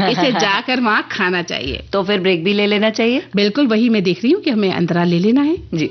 Speaker 1: इसे जाकर वहां खाना चाहिए।
Speaker 2: तो फिर ब्रेक भी ले लेना चाहिए।
Speaker 1: बिल्कुल, वही मैं देख रही हूँ कि हमें अंतराल ले लेना है
Speaker 2: जी।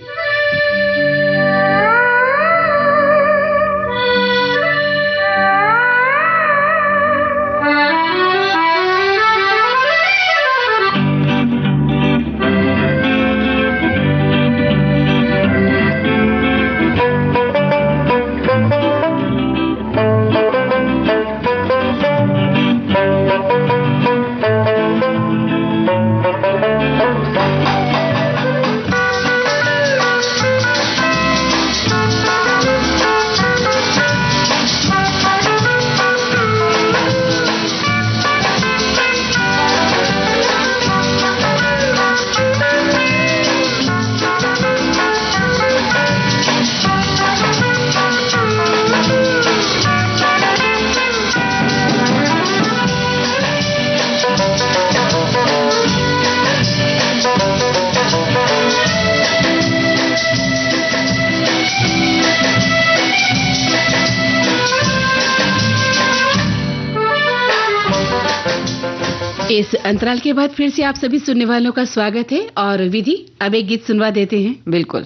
Speaker 1: इस अंतराल के बाद फिर से आप सभी सुनने वालों का स्वागत है। और विधि, अब एक गीत सुनवा देते हैं।
Speaker 2: बिल्कुल।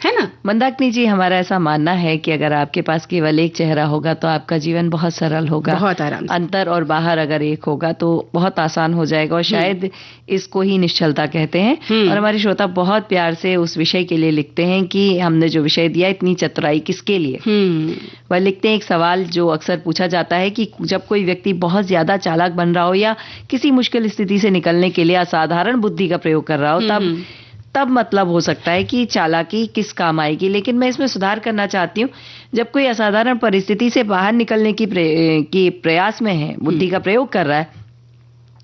Speaker 1: है ना?
Speaker 2: मंदाकिनी जी, हमारा ऐसा मानना है कि अगर आपके पास केवल एक चेहरा होगा तो आपका जीवन बहुत सरल होगा,
Speaker 1: बहुत आराम से।
Speaker 2: अंतर और बाहर अगर एक होगा तो बहुत आसान हो जाएगा, और शायद इसको ही निश्चलता कहते हैं। और हमारे श्रोता बहुत प्यार से उस विषय के लिए लिखते हैं कि हमने जो विषय दिया, इतनी चतुराई किसके लिए। वह लिखते हैं, एक सवाल जो अक्सर पूछा जाता है कि जब कोई व्यक्ति बहुत ज्यादा चालाक बन रहा हो या किसी मुश्किल स्थिति से निकलने के लिए असाधारण बुद्धि का प्रयोग कर रहा हो, तब मतलब हो सकता है कि चालाकी किस काम आएगी। लेकिन मैं इसमें सुधार करना चाहती हूँ, जब कोई असाधारण परिस्थिति से बाहर निकलने की प्रयास में है, बुद्धि का प्रयोग कर रहा है,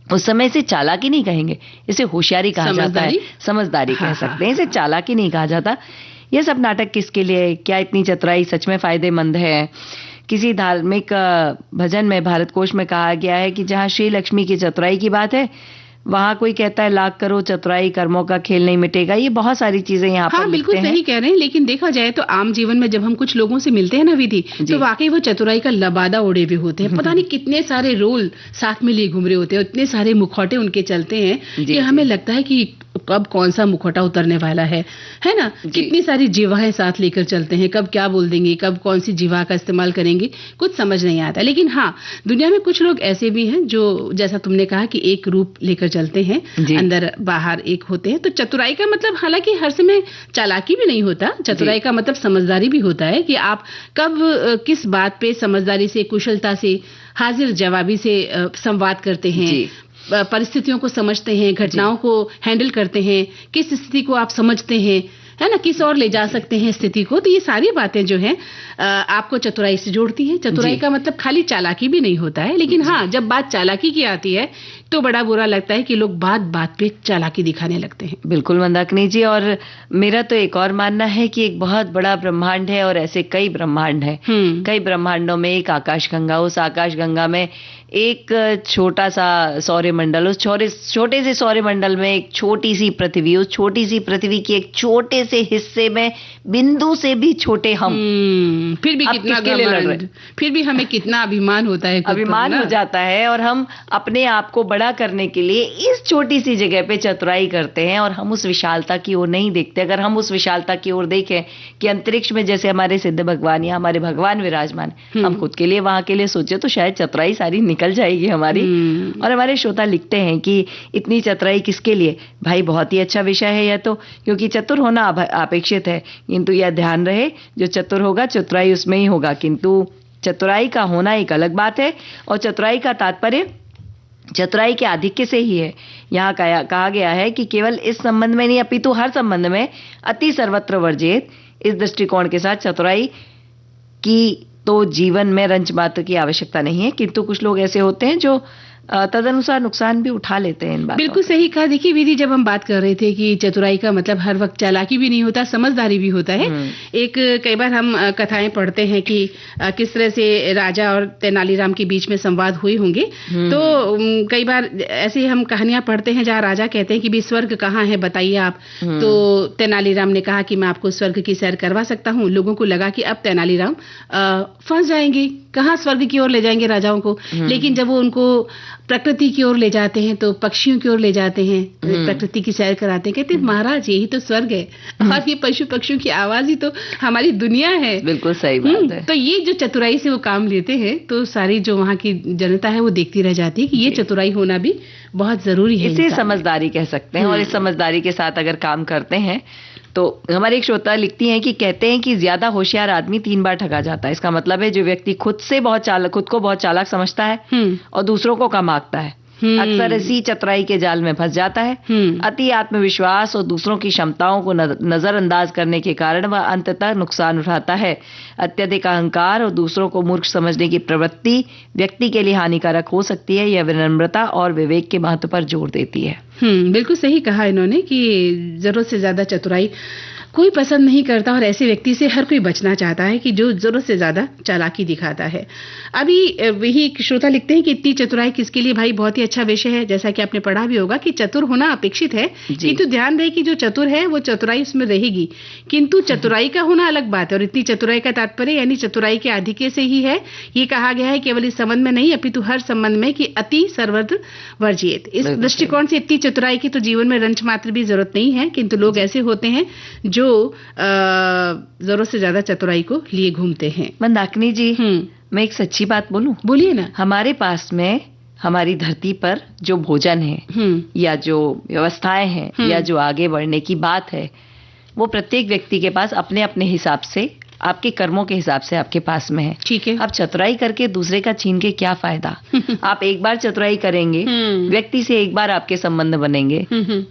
Speaker 2: उस समय इसे चालाकी नहीं कहेंगे, इसे होशियारी कहा जाता है, समझदारी कह सकते हैं, इसे चालाकी नहीं कहा जाता। यह सब नाटक किसके लिए? क्या इतनी चतुराई सच में फायदेमंद है? किसी धार्मिक भजन में, भारत कोश में कहा गया है कि जहाँ श्री लक्ष्मी की चतुराई की बात है, वहां कोई कहता है लाख करो चतुराई, कर्मों का खेल नहीं मिटेगा। ये बहुत सारी चीजें यहाँ पर
Speaker 1: बिल्कुल सही कह रहे हैं। लेकिन देखा जाए तो आम जीवन में जब हम कुछ लोगों से मिलते हैं ना विधि, तो वाकई वो चतुराई का लबादा ओढ़े हुए होते हैं। पता नहीं कितने सारे रोल साथ में लिए घूम रहे होते हैं, इतने सारे मुखौटे उनके चलते हैं कि हमें लगता है कि कब कौन सा मुखौटा उतरने वाला है ना? कितनी सारी जीवाएं साथ लेकर चलते हैं, कब क्या बोल देंगे, कब कौन सी जीवा का इस्तेमाल करेंगे, कुछ समझ नहीं आता। लेकिन हाँ, दुनिया में कुछ लोग ऐसे भी हैं जो, जैसा तुमने कहा कि एक रूप लेकर चलते हैं, अंदर बाहर एक होते हैं। तो चतुराई का मतलब, हालांकि हर समय चालाकी भी नहीं होता, चतुराई का मतलब समझदारी भी होता है कि आप कब किस बात पे समझदारी से, कुशलता से, हाजिर जवाबी से संवाद करते हैं, परिस्थितियों को समझते हैं, घटनाओं को हैंडल करते हैं, किस स्थिति को आप समझते हैं, है ना, किस और ले जा सकते हैं स्थिति को। तो ये सारी बातें जो हैं आपको चतुराई से जोड़ती हैं। चतुराई का मतलब खाली चालाकी भी नहीं होता है। लेकिन हाँ, जब बात चालाकी की आती है तो बड़ा बुरा लगता है कि लोग बात बात पे चालाकी दिखाने लगते हैं।
Speaker 2: बिल्कुल मंदाकिनी जी, और मेरा तो एक और मानना है कि एक बहुत बड़ा ब्रह्मांड है, और ऐसे कई ब्रह्मांड हैं। कई ब्रह्मांडों में एक आकाशगंगा, उस आकाशगंगा में एक छोटा सा सौरमंडल, उस छोटे से सौरमंडल में एक छोटी सी पृथ्वी, उस छोटी सी पृथ्वी की एक छोटे से हिस्से में बिंदु से भी छोटे हम।
Speaker 1: फिर भी कितना घमंड, फिर भी हमें कितना अभिमान होता है,
Speaker 2: अभिमान हो जाता है, और हम अपने आप को बड़ा करने के लिए इस छोटी सी जगह पे चतुराई करते हैं, और हम उस विशालता की ओर नहीं देखते। अगर हम उस विशालता की ओर देखें कि अंतरिक्ष में जैसे हमारे सिद्ध भगवान या हमारे भगवान विराजमान, हम खुद के लिए वहां के लिए सोचे तो शायद चतुराई सारी निकल जाएगी हमारी। और हमारे श्रोता लिखते हैं कि इतनी चतुराई किसके लिए? भाई, बहुत ही अच्छा विषय है यह तो, क्योंकि चतुर होना अपेक्षित है, किंतु यह ध्यान रहे, जो चतुर होगा चतुराई उसमें ही होगा। किंतु चतुराई का होना एक अलग बात है, और चतुराई का तात्पर्य चतुराई के आधिक्य से ही है। यहाँ कहा गया है कि केवल इस संबंध में नहीं, अपितु हर संबंध में अति सर्वत्र वर्जित। इस दृष्टिकोण के साथ चतुराई की तो जीवन में रंच मात्र की आवश्यकता नहीं है, किंतु कुछ लोग ऐसे होते हैं जो तदनुसार नुकसान भी उठा लेते हैं इन बातों।
Speaker 1: बिल्कुल सही कहा। देखिए विधि, जब हम बात कर रहे थे कि चतुराई का मतलब हर वक्त चालाकी भी नहीं होता, समझदारी भी होता है। एक कई बार हम कथाएं पढ़ते हैं कि किस तरह से राजा और तेनालीराम के बीच में संवाद हुए होंगे। तो कई बार ऐसे हम कहानियां पढ़ते हैं जहाँ राजा कहते हैं कि भी स्वर्ग कहाँ है, बताइए आप। तो तेनालीराम ने कहा कि मैं आपको स्वर्ग की सैर करवा सकता हूँ। लोगों को लगा कि अब तेनालीराम फंस जाएंगे, कहाँ स्वर्ग की ओर ले जाएंगे राजाओं को। लेकिन जब वो उनको प्रकृति की ओर ले जाते हैं, तो पक्षियों की ओर ले जाते हैं, प्रकृति की सैर कराते हैं, कहते हैं महाराज यही तो स्वर्ग है, और ये पशु पक्षियों की आवाज ही तो हमारी दुनिया है।
Speaker 2: बिल्कुल सही बात है।
Speaker 1: तो ये जो चतुराई से वो काम लेते हैं, तो सारी जो वहाँ की जनता है वो देखती रह जाती है कि ये चतुराई होना भी बहुत जरूरी है।
Speaker 2: इसे समझदारी कह सकते हैं, और इस समझदारी के साथ अगर काम करते हैं तो हमारी एक श्रोता लिखती हैं कि कहते हैं कि ज्यादा होशियार आदमी 3 बार ठगा जाता है। इसका मतलब है जो व्यक्ति खुद को बहुत चालाक समझता है और दूसरों को कम आंकता है, अक्सर इसी चतुराई के जाल में फंस जाता है। अति आत्मविश्वास और दूसरों की क्षमताओं को नजरअंदाज करने के कारण वह अंततः नुकसान उठाता है। अत्यधिक अहंकार और दूसरों को मूर्ख समझने की प्रवृत्ति व्यक्ति के लिए हानिकारक हो सकती है। यह विनम्रता और विवेक के महत्व पर जोर देती है।
Speaker 1: बिल्कुल सही कहा इन्होंने कि जरूरत से ज्यादा चतुराई कोई पसंद नहीं करता, और ऐसे व्यक्ति से हर कोई बचना चाहता है कि जो जरूरत से ज्यादा चालाकी दिखाता है। अभी वही श्रोता लिखते हैं कि इतनी चतुराई किसके लिए? भाई, बहुत ही अच्छा विषय है, जैसा कि आपने पढ़ा भी होगा कि चतुर होना अपेक्षित है, किंतु ध्यान रहे कि जो चतुर है वो चतुराई उसमें रहेगी, किंतु चतुराई का होना अलग बात है। और इतनी चतुराई का तात्पर्य यानी चतुराई के आधिक्य से ही है। ये कहा गया है केवल इस संबंध में नहीं अपितु हर संबंध में कि अति सर्वत्र वर्जित। इस दृष्टिकोण से इतनी चतुराई की तो जीवन में रंच मात्र भी जरूरत नहीं है, किंतु लोग ऐसे होते हैं जो जरूरत से ज्यादा चतुराई को लिए घूमते हैं।
Speaker 2: मंदाकिनी जी, मैं एक सच्ची बात बोलूं?
Speaker 1: बोलिए ना।
Speaker 2: हमारे पास में हमारी धरती पर जो भोजन है या जो व्यवस्थाएं हैं या जो आगे बढ़ने की बात है, वो प्रत्येक व्यक्ति के पास अपने अपने हिसाब से, आपके कर्मों के हिसाब से आपके पास में है।
Speaker 1: ठीक है।
Speaker 2: आप चतुराई करके दूसरे का छीन के क्या फायदा? आप एक बार चतुराई करेंगे, व्यक्ति से एक बार आपके संबंध बनेंगे,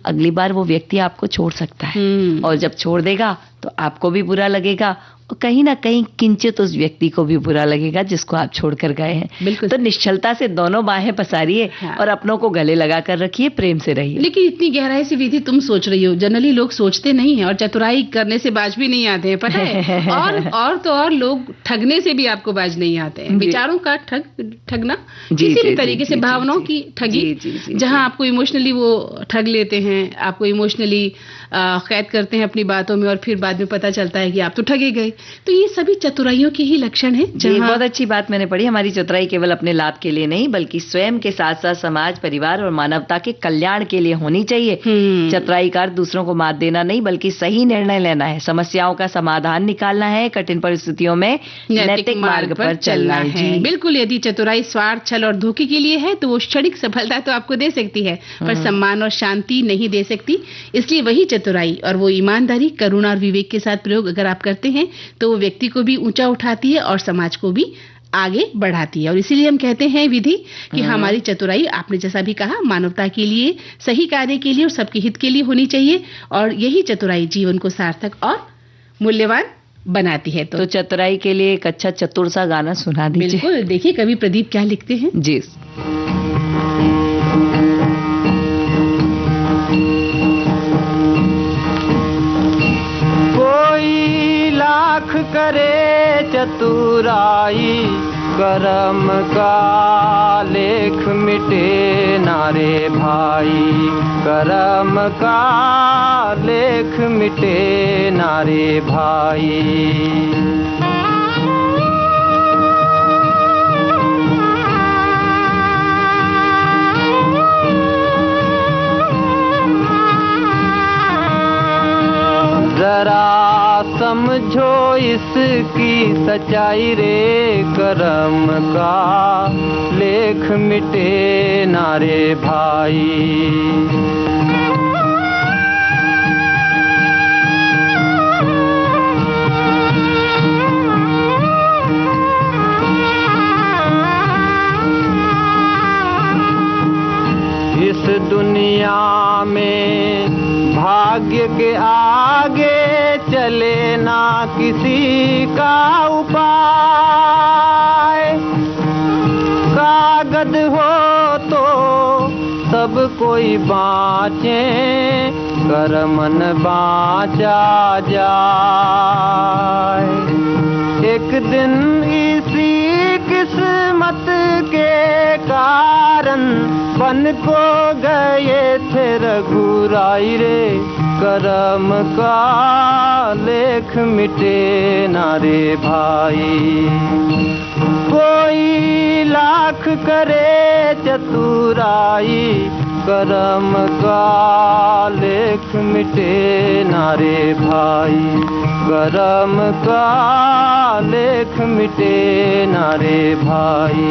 Speaker 2: अगली बार वो व्यक्ति आपको छोड़ सकता है, और जब छोड़ देगा तो आपको भी बुरा लगेगा, और कहीं ना कहीं किंचित उस व्यक्ति को भी बुरा लगेगा जिसको आप छोड़कर गए हैं।
Speaker 1: बिल्कुल।
Speaker 2: तो निश्चलता से दोनों बाहें पसारिए और अपनों को गले लगा कर रखिए, प्रेम से रहिए।
Speaker 1: लेकिन इतनी गहराई से विधि तुम सोच रही हो, जनरली लोग सोचते नहीं है और चतुराई करने से बाज भी नहीं आते हैं, पता है। और लोग ठगने से भी आपको बाज नहीं आते हैं। विचारों का ठगना, किसी भी तरीके से भावनाओं की ठगी, जहां आपको इमोशनली वो ठग लेते हैं, आपको इमोशनली कैद करते हैं अपनी बातों में, और फिर बाद में पता चलता है कि आप तो ठगे गए। तो ये सभी चतुराइयों के ही लक्षण है।
Speaker 2: बहुत अच्छी बात मैंने पढ़ी, हमारी चतुराई केवल अपने लाभ के लिए नहीं बल्कि स्वयं के साथ साथ समाज, परिवार और मानवता के कल्याण के लिए होनी चाहिए। चतुराई का अर्थ दूसरों को मात देना नहीं बल्कि सही निर्णय लेना है, समस्याओं का समाधान निकालना है, कठिन परिस्थितियों में नैतिक मार्ग पर चलना है।
Speaker 1: बिल्कुल। यदि चतुराई स्वार्थ, छल और धोखे के लिए है तो वो क्षणिक सफलता तो आपको दे सकती है, पर सम्मान और शांति नहीं दे सकती। इसलिए वही चतुराई और वो ईमानदारी, करुणा और विवेक के साथ प्रयोग अगर आप करते हैं तो वो व्यक्ति को भी ऊंचा उठाती है और समाज को भी आगे बढ़ाती है। और इसीलिए हम कहते हैं विधि कि हमारी चतुराई, आपने जैसा भी कहा, मानवता के लिए, सही कार्य के लिए और सबके हित के लिए होनी चाहिए, और यही चतुराई जीवन को सार्थक और मूल्यवान बनाती है।
Speaker 2: तो चतुराई के लिए एक अच्छा चतुर सा गाना सुना दीजिए।
Speaker 1: बिल्कुल। देखिए कवि प्रदीप क्या लिखते हैं।
Speaker 2: जी।
Speaker 3: लाख करे चतुराई, करम का लेख मिटे नारे भाई, करम का लेख मिटे नारे भाई। जरा समझो इसकी सच्चाई रे, करम का लेख मिटे नारे भाई। इस दुनिया में भाग्य के आगे चले ना किसी का उपाय, कागज हो तो सब कोई बाँचे, करमन बाँचा जाए। एक दिन इसी किस्मत के कारण बन को गए थे रघुराई रे, करम का लेख मिटे नारे भाई। कोई लाख करे चतुराई, करम का लेख मिटे नारे भाई, करम का लेख मिटे नारे भाई।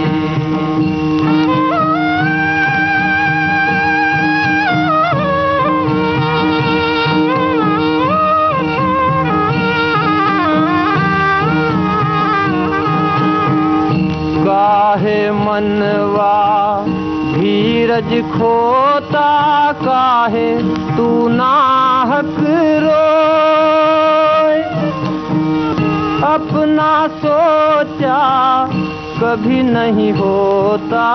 Speaker 3: काहे मनवा धीरज खोता, काहे तू नाहक रोए, अपना सोचा कभी नहीं होता,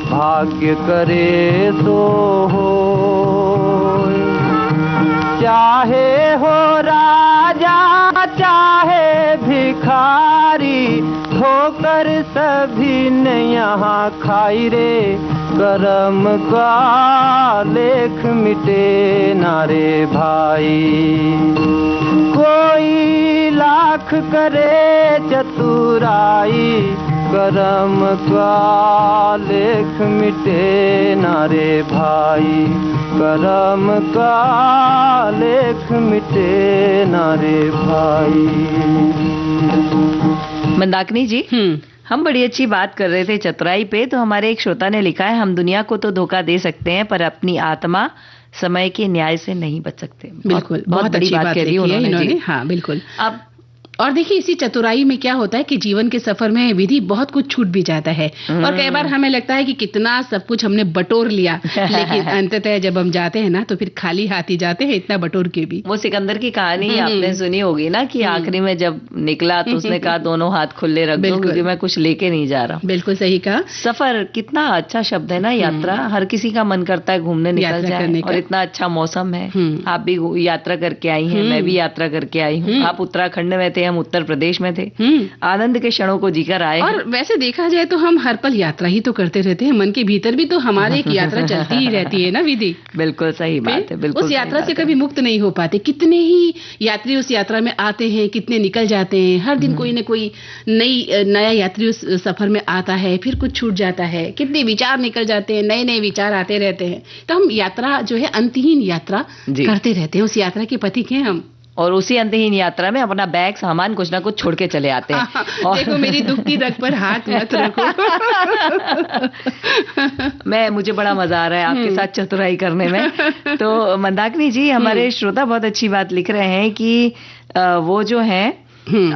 Speaker 3: भाग्य करे तो होए। चाहे हो राजा चाहे भिखारी, ठोकर सभी ने यहाँ खाई रे, कर्म का लेख मिटे ना रे भाई। कोई लाख करे चतुराई, कर्म का लेख मिटे ना रे भाई। कर्म का लेख मिटे ना रे भाई।
Speaker 2: मंदाकिनी जी, हम बड़ी अच्छी बात कर रहे थे चतुराई पे, तो हमारे एक श्रोता ने लिखा है, हम दुनिया को तो धोखा दे सकते हैं पर अपनी आत्मा समय के न्याय से नहीं बच सकते।
Speaker 1: बिल्कुल, बहुत
Speaker 2: बड़ी
Speaker 1: अच्छी बात
Speaker 2: कह दी
Speaker 1: लिखी है इन्होंने।
Speaker 2: जी।
Speaker 1: हाँ बिल्कुल।
Speaker 2: अब
Speaker 1: और देखिए इसी चतुराई में क्या होता है कि जीवन के सफर में विधि बहुत कुछ छूट भी जाता है, और कई बार हमें लगता है कि कितना सब कुछ हमने बटोर लिया, लेकिन अंततः जब हम जाते हैं ना तो फिर खाली हाथ ही जाते हैं, इतना बटोर के भी।
Speaker 2: वो सिकंदर की कहानी आपने सुनी होगी ना, कि आखिरी में जब निकला तो उसने कहा दोनों हाथ खुले रख दो क्योंकि मैं कुछ लेके नहीं जा रहा।
Speaker 1: बिल्कुल सही कहा।
Speaker 2: सफर कितना अच्छा शब्द है ना, यात्रा। हर किसी का मन करता है घूमने निकल
Speaker 1: यात्रा
Speaker 2: जाए,
Speaker 1: करने का।
Speaker 2: और इतना अच्छा मौसम है। आप भी यात्रा करके आई हैं, मैं भी यात्रा करके आई हूँ। आप उत्तराखंड में थे, हम उत्तर प्रदेश में थे। आनंद के क्षणों को जीकर आए हैं।
Speaker 1: और वैसे देखा जाए तो हम हर पल यात्रा ही तो करते रहते हैं, मन के भीतर भी तो हमारी एक यात्रा चलती ही रहती है ना विधि।
Speaker 2: बिल्कुल सही बात है, बिल्कुल
Speaker 1: उस
Speaker 2: सही
Speaker 1: यात्रा
Speaker 2: बात
Speaker 1: से
Speaker 2: है।
Speaker 1: कभी मुक्त नहीं हो पाते। कितने ही यात्री उस यात्रा में आते हैं, कितने निकल जाते हैं। हर दिन कोई न कोई नया यात्री उस सफर में आता है, फिर कुछ छूट जाता है। कितने विचार निकल जाते हैं, नए नए विचार आते रहते हैं। तो हम यात्रा जो है अंतहीन यात्रा
Speaker 2: जी।
Speaker 1: करते रहते हैं, उस यात्रा के पथिक हैं हम।
Speaker 2: और उसी अंतहीन यात्रा में अपना बैग सामान कुछ ना कुछ छोड़ के चले आते हैं। और
Speaker 1: देखो मेरी दुखती रग पर हाथ मत रखो।
Speaker 2: मुझे बड़ा मजा आ रहा है आपके साथ चतुराई करने में। तो मंदाकिनी जी, हमारे श्रोता बहुत अच्छी बात लिख रहे हैं कि वो जो है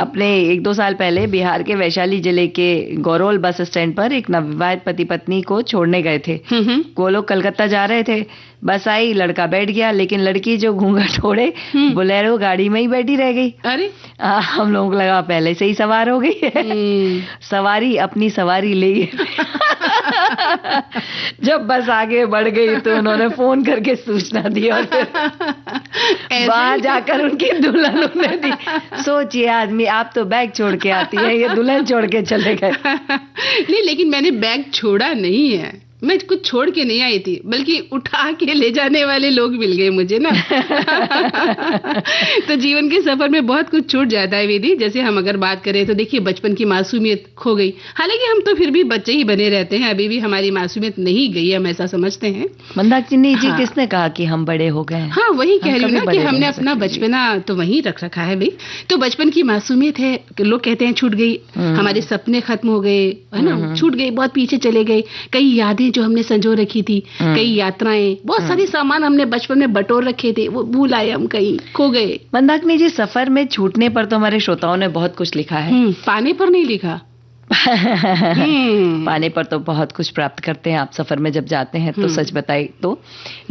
Speaker 2: अपने 1-2 साल पहले बिहार के वैशाली जिले के गौरोल बस स्टैंड पर एक नवविवाहित पति पत्नी को छोड़ने गए थे। वो लोग कलकत्ता जा रहे थे, बस आई, लड़का बैठ गया, लेकिन लड़की जो घूंघट ओढ़े बोलेरो गाड़ी में ही बैठी रह गई।
Speaker 1: अरे
Speaker 2: हम लोगों को लगा पहले से ही सवार हो गई है। सवारी अपनी सवारी ले जब बस आगे बढ़ गई तो उन्होंने फोन करके सूचना दी, और फिर वहां जाकर उनकी दुल्हन उन्हें दी। सोचिए आदमी, आप तो बैग छोड़ के आती है, ये दुल्हन छोड़ के चले गए।
Speaker 1: नहीं, लेकिन मैंने बैग छोड़ा नहीं है, मैं कुछ छोड़ के नहीं आई थी, बल्कि उठा के ले जाने वाले लोग मिल गए मुझे ना। तो जीवन के सफर में बहुत कुछ छूट जाता है विधि। जैसे हम अगर बात करें तो देखिए बचपन की मासूमियत खो गई, हालांकि हम तो फिर भी बच्चे ही बने रहते हैं, अभी भी हमारी मासूमियत नहीं गई, हम ऐसा समझते हैं।
Speaker 2: मंदाकिनी जी,
Speaker 1: हाँ।
Speaker 2: किसने कहा कि हम बड़े हो गए?
Speaker 1: हाँ, वही कह रही हूँ
Speaker 2: कभी
Speaker 1: ना कि
Speaker 2: बड़े
Speaker 1: हमने
Speaker 2: नहीं हो
Speaker 1: अपना
Speaker 2: सकते।
Speaker 1: बचपना तो वहीं रख रखा है भाई। तो बचपन की मासूमियत है, लोग कहते हैं छूट गई, हमारे सपने खत्म हो गए, है ना, छूट गए, बहुत पीछे चले गए। कई यादें जो हमने संजो रखी थी, कई यात्राएं, बहुत सारे सामान हमने बचपन में बटोर रखे थे, वो भूल आए, हम कहीं खो गए।
Speaker 2: मंदाकिनी जी, सफर में छूटने पर तो हमारे श्रोताओं ने बहुत कुछ लिखा है।
Speaker 1: पाने पर नहीं लिखा।
Speaker 2: पाने पर तो बहुत कुछ प्राप्त करते हैं आप सफर में जब जाते हैं तो, सच बताई तो।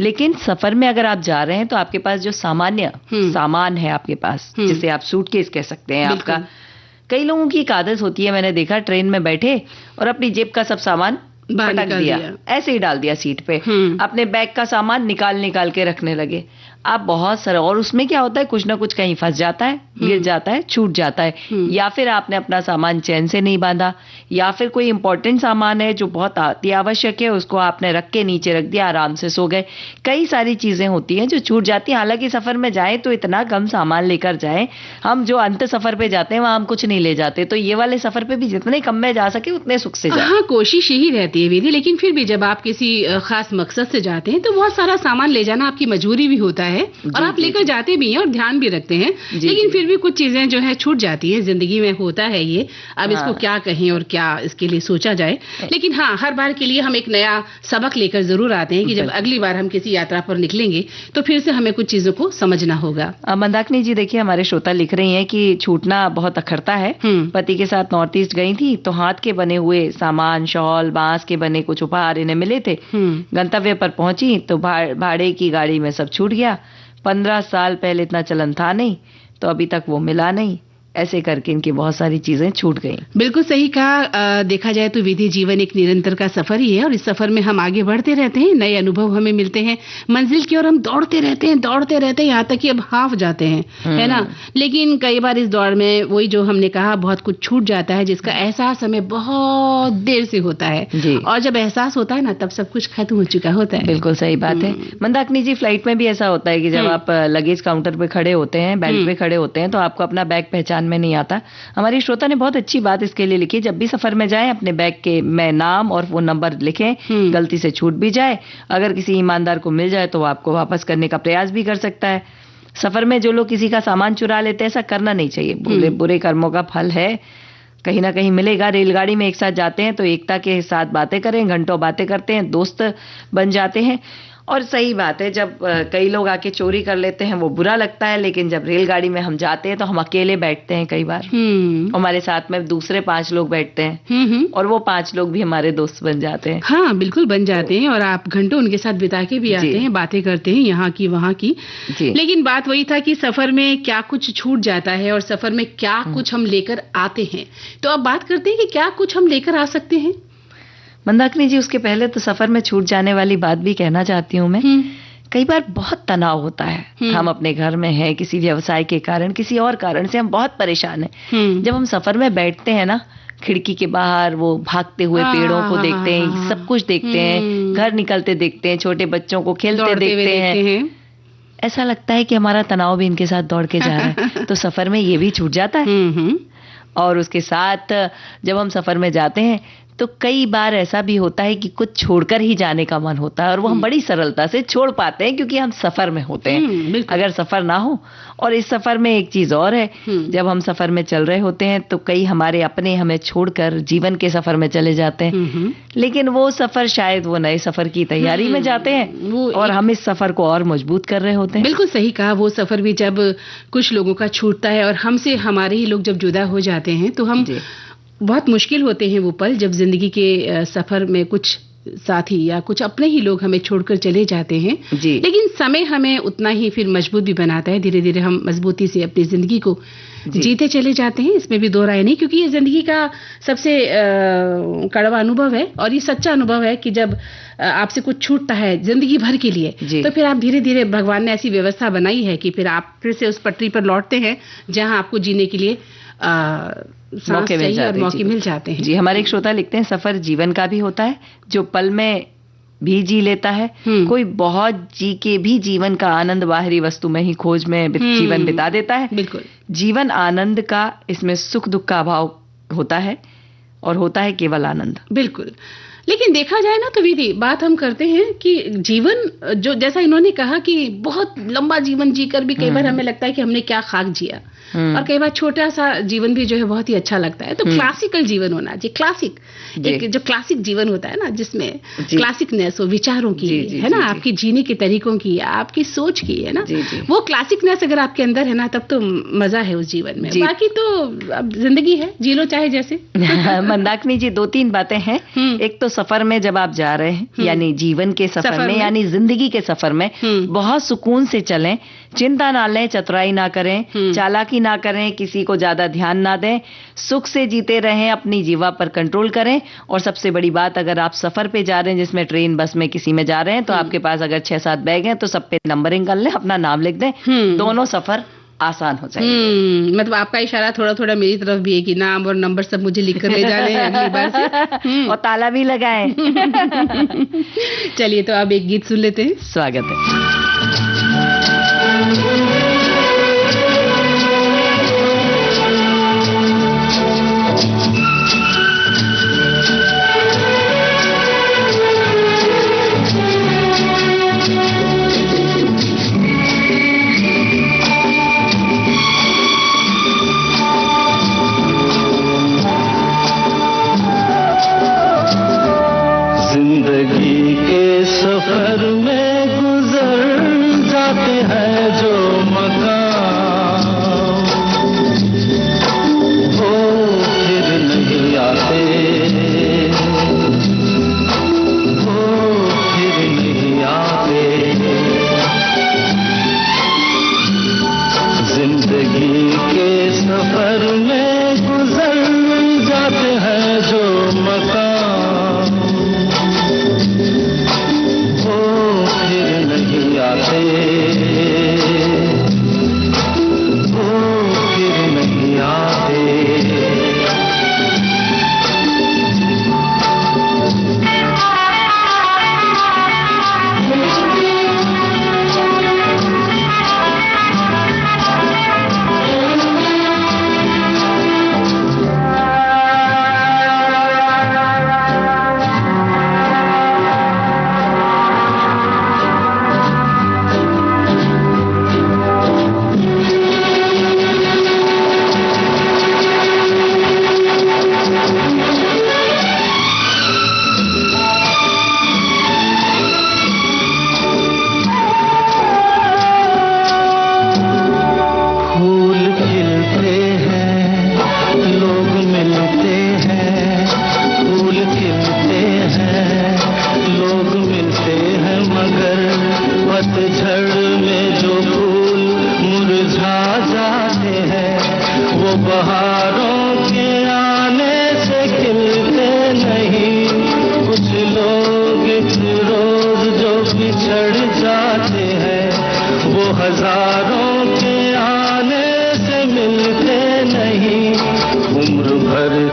Speaker 2: लेकिन सफर में अगर आप जा रहे हैं तो आपके पास जो सामान्य सामान है आपके पास, जिसे आप सूटकेस कह सकते हैं आपका, कई लोगों की एक आदत होती है, मैंने देखा ट्रेन में बैठे और अपनी जेब का सब सामान पटक दिया, ऐसे ही डाल दिया सीट पे, अपने बैग का सामान निकाल निकाल के रखने लगे। आप बहुत सारा, और उसमें क्या होता है, कुछ ना कुछ कहीं फंस जाता है, गिर जाता है, छूट जाता है, या फिर आपने अपना सामान चैन से नहीं बांधा, या फिर कोई इंपॉर्टेंट सामान है जो बहुत अति आवश्यक है, उसको आपने रख के नीचे रख दिया, आराम से सो गए। कई सारी चीजें होती हैं जो छूट जाती हैं। हालांकि सफर में जाए तो इतना कम सामान लेकर जाए, हम जो अंत सफर पे जाते हैं वहां हम कुछ नहीं ले जाते, तो ये वाले सफर पे भी जितने कम में जा सके उतने सुख से जाए।
Speaker 1: हाँ, कोशिश यही रहती है विधि। लेकिन फिर भी जब आप किसी खास मकसद से जाते हैं तो बहुत सारा सामान ले जाना आपकी मजबूरी भी होता है, और आप लेकर जाते भी हैं और ध्यान भी रखते हैं। लेकिन फिर भी कुछ चीजें जो है छूट जाती है, जिंदगी में होता है ये। अब इसको क्या कहें और क्या इसके लिए सोचा जाए। लेकिन हाँ, हर बार के लिए हम एक नया सबक लेकर जरूर आते हैं कि जब अगली बार हम किसी यात्रा पर निकलेंगे तो फिर से हमें कुछ चीजों को समझना होगा।
Speaker 2: मंदाकिनी जी, देखिए हमारे श्रोता लिख रही हैं कि छूटना बहुत अखरता है। पति के साथ नॉर्थ ईस्ट गई थी तो हाथ के बने हुए सामान, शॉल, बांस के बने कुछ उपहार इन्हें मिले थे। गंतव्य पर पहुंची तो भाड़े की गाड़ी में सब छूट गया। 15 साल पहले इतना चलन था नहीं, तो अभी तक वो मिला नहीं। ऐसे करके इनकी बहुत सारी चीजें छूट गई।
Speaker 1: बिल्कुल सही कहा। देखा जाए तो विधि जीवन एक निरंतर का सफर ही है और इस सफर में हम आगे बढ़ते रहते हैं, नए अनुभव हमें मिलते हैं, मंजिल की ओर हम दौड़ते रहते हैं यहाँ तक कि अब हाफ जाते हैं, है ना। लेकिन कई बार इस दौड़ में वही जो हमने कहा बहुत कुछ छूट जाता है जिसका एहसास हमें बहुत देर से होता है और जब एहसास होता है ना तब सब कुछ खत्म हो चुका होता है।
Speaker 2: बिल्कुल सही बात है। मंदाकिनी जी, फ्लाइट में भी ऐसा होता है कि जब आप लगेज काउंटर पे खड़े होते हैं, बेल्ट पे खड़े होते हैं, तो आपको अपना बैग पहचान में नहीं आता। हमारी श्रोता ने बहुत अच्छी बात इसके लिए लिखी, जब भी सफर में जाएं अपने बैग के में नाम और फोन नंबर लिखें, गलती से छूट भी जाए, अगर किसी ईमानदार को मिल जाए तो वो आपको वापस करने का प्रयास भी कर सकता है। सफर में जो लोग किसी का सामान चुरा लेते हैं, ऐसा करना नहीं चाहिए। बुरे कर्मों का फल है, कहीं ना कहीं मिलेगा। रेलगाड़ी में एक साथ जाते हैं तो एकता के साथ बातें करें, घंटों बातें करते हैं, दोस्त बन जाते हैं। और सही बात है, जब कई लोग आके चोरी कर लेते हैं वो बुरा लगता है, लेकिन जब रेलगाड़ी में हम जाते हैं तो हम अकेले बैठते हैं कई बार, हमारे साथ में दूसरे 5 लोग बैठते हैं और वो 5 लोग भी हमारे दोस्त बन जाते हैं।
Speaker 1: हाँ, बिल्कुल बन जाते हैं और आप घंटों उनके साथ बिता के भी आते हैं, बातें करते हैं यहाँ की वहाँ की। लेकिन बात वही था कि सफर में क्या कुछ छूट जाता है और सफर में क्या कुछ हम लेकर आते हैं। तो अब बात करते हैं कि क्या कुछ हम लेकर आ सकते हैं।
Speaker 2: मंदाकिनी जी, उसके पहले तो सफर में छूट जाने वाली बात भी कहना चाहती हूँ मैं। कई बार बहुत तनाव होता है, हम अपने घर में हैं, किसी व्यवसाय के कारण, किसी और कारण से हम बहुत परेशान हैं। जब हम सफर में बैठते हैं ना, खिड़की के बाहर वो भागते हुए पेड़ों को देखते हैं, सब कुछ देखते हैं, घर निकलते देखते हैं, छोटे बच्चों को खेलते देखते हैं, ऐसा लगता है कि हमारा तनाव भी इनके साथ दौड़ के जा रहा है। तो सफर में ये भी छूट जाता है। और उसके साथ जब हम सफर में जाते हैं तो कई बार ऐसा भी होता है कि कुछ छोड़कर ही जाने का मन होता है और वो हम बड़ी सरलता से छोड़ पाते हैं क्योंकि हम सफर में होते हैं। अगर सफर ना हो, और इस सफर में एक चीज और है, जब हम सफर में चल रहे होते हैं तो कई हमारे अपने हमें छोड़कर जीवन के सफर में चले जाते हैं, लेकिन वो सफर शायद वो नए सफर की तैयारी में जाते हैं और हम इस सफर को और मजबूत कर रहे होते हैं।
Speaker 1: बिल्कुल सही कहा। वो सफर भी जब कुछ लोगों का छूटता है और हमसे हमारे ही लोग जब जुदा हो जाते हैं तो हम बहुत मुश्किल होते हैं वो पल, जब जिंदगी के सफर में कुछ साथी या कुछ अपने ही लोग हमें छोड़कर चले जाते हैं। लेकिन समय हमें उतना ही फिर मजबूत भी बनाता है। धीरे धीरे हम मजबूती से अपनी जिंदगी को जीते चले जाते हैं, इसमें भी दो राय नहीं, क्योंकि ये जिंदगी का सबसे कड़वा अनुभव है और ये सच्चा अनुभव है कि जब आपसे कुछ छूटता है जिंदगी भर के लिए तो फिर आप धीरे धीरे, भगवान ने ऐसी व्यवस्था बनाई है कि फिर आप फिर से उस पटरी पर लौटते हैं जहां आपको जीने के लिए
Speaker 2: मौके
Speaker 1: मिल जाते हैं।
Speaker 2: जी, हमारे एक श्रोता लिखते हैं, सफर जीवन का भी होता है, जो पल में भी जी लेता है। कोई बहुत जी के भी जीवन का आनंद बाहरी वस्तु में ही खोज में जीवन बिता देता है।
Speaker 1: बिल्कुल, जीवन
Speaker 2: आनंद का, इसमें सुख दुख का अभाव होता है और होता है केवल आनंद।
Speaker 1: बिल्कुल। लेकिन देखा जाए ना तो विधि, बात हम करते हैं कि जीवन जो, जैसा इन्होंने कहा कि बहुत लंबा जीवन जीकर भी कई बार हमें लगता है कि हमने क्या खाक जिया, और कई बार छोटा सा जीवन भी जो है बहुत ही अच्छा लगता है। तो क्लासिकल जीवन होना चाहिए, क्लासिक, एक जो क्लासिक जीवन होता है ना, जिसमें क्लासिकनेस हो, विचारों की है ना, आपके जीने के तरीकों की, आपकी सोच की, है ना, वो क्लासिकनेस अगर आपके अंदर है ना, तब तो मजा है उस जीवन में। बाकी तो अब जिंदगी है, जी लो चाहे जैसे।
Speaker 2: मंदाकिनी जी, 2-3 बातें हैं। एक तो सफर में जब आप जा रहे हैं, यानी जीवन के सफर में, यानी जिंदगी के सफर में, बहुत सुकून से चलें, चिंता ना लें, चतुराई ना करें, चालाकी ना करें, किसी को ज्यादा ध्यान ना दें, सुख से जीते रहें, अपनी जीवा पर कंट्रोल करें। और सबसे बड़ी बात, अगर आप सफर पे जा रहे हैं, जिसमें ट्रेन बस में किसी में जा रहे हैं, तो आपके पास अगर 6-7 बैग हैं तो सब पे नंबरिंग कर लें, अपना नाम लिख दें, दोनों सफर आसान हो जाएगा।
Speaker 1: मतलब आपका इशारा थोड़ा थोड़ा मेरी तरफ भी है कि नाम और नंबर सब मुझे लिख कर ले जाने हैं अगली बार से।
Speaker 2: और ताला भी लगाएं।
Speaker 1: चलिए, तो अब एक गीत सुन लेते हैं।
Speaker 2: स्वागत है।
Speaker 3: जिंदगी के सफर में गुजर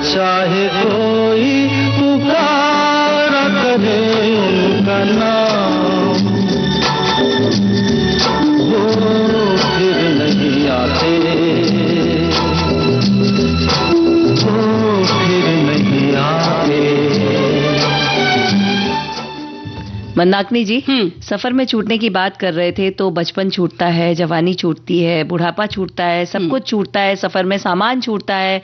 Speaker 3: चाहे कोई पुकारा करे उनका नाम, वो फिर नहीं आते, वो फिर नहीं आते।
Speaker 2: मंदाकिनी जी, सफर में छूटने की बात कर रहे थे, तो बचपन छूटता है, जवानी छूटती है, बुढ़ापा छूटता है, सब कुछ छूटता है, सफर में सामान छूटता है,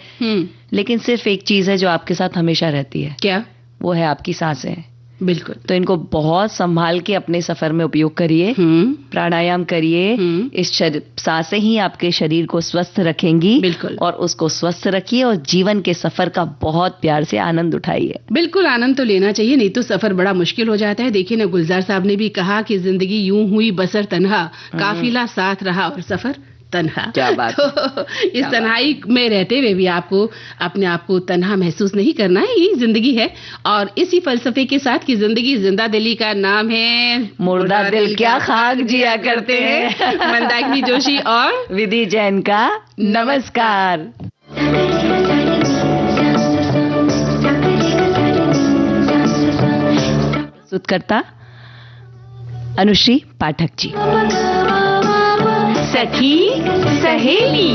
Speaker 2: लेकिन सिर्फ एक चीज है जो आपके साथ हमेशा रहती है।
Speaker 1: क्या?
Speaker 2: वो है आपकी सांसें।
Speaker 1: बिल्कुल।
Speaker 2: तो इनको बहुत संभाल के अपने सफर में उपयोग करिए, प्राणायाम करिए। इस सांसें ही आपके शरीर को स्वस्थ रखेंगी।
Speaker 1: बिल्कुल।
Speaker 2: और उसको स्वस्थ रखिए और जीवन के सफर का बहुत प्यार से आनंद उठाइए।
Speaker 1: बिल्कुल, आनंद तो लेना चाहिए, नहीं तो सफर बड़ा मुश्किल हो जाता है। देखिए ना, गुलजार साहब ने भी कहा कि जिंदगी यूं हुई बसर तन्हा, काफिला साथ रहा और सफर तन्हा।
Speaker 2: क्या बात
Speaker 1: तो इस तन्हाई में रहते हुए भी आपको अपने आप को तन्हा महसूस नहीं करना है, ये जिंदगी है। और इसी फलसफे के साथ कि जिंदगी जिंदा दिली का नाम है,
Speaker 2: मुर्दा दिल क्या खाक जिया करते हैं।
Speaker 1: मंदाकिनी जोशी और
Speaker 2: विधि जैन का नमस्कार। प्रस्तुतकर्ता अनुश्री पाठक जी।
Speaker 6: सखी सहेली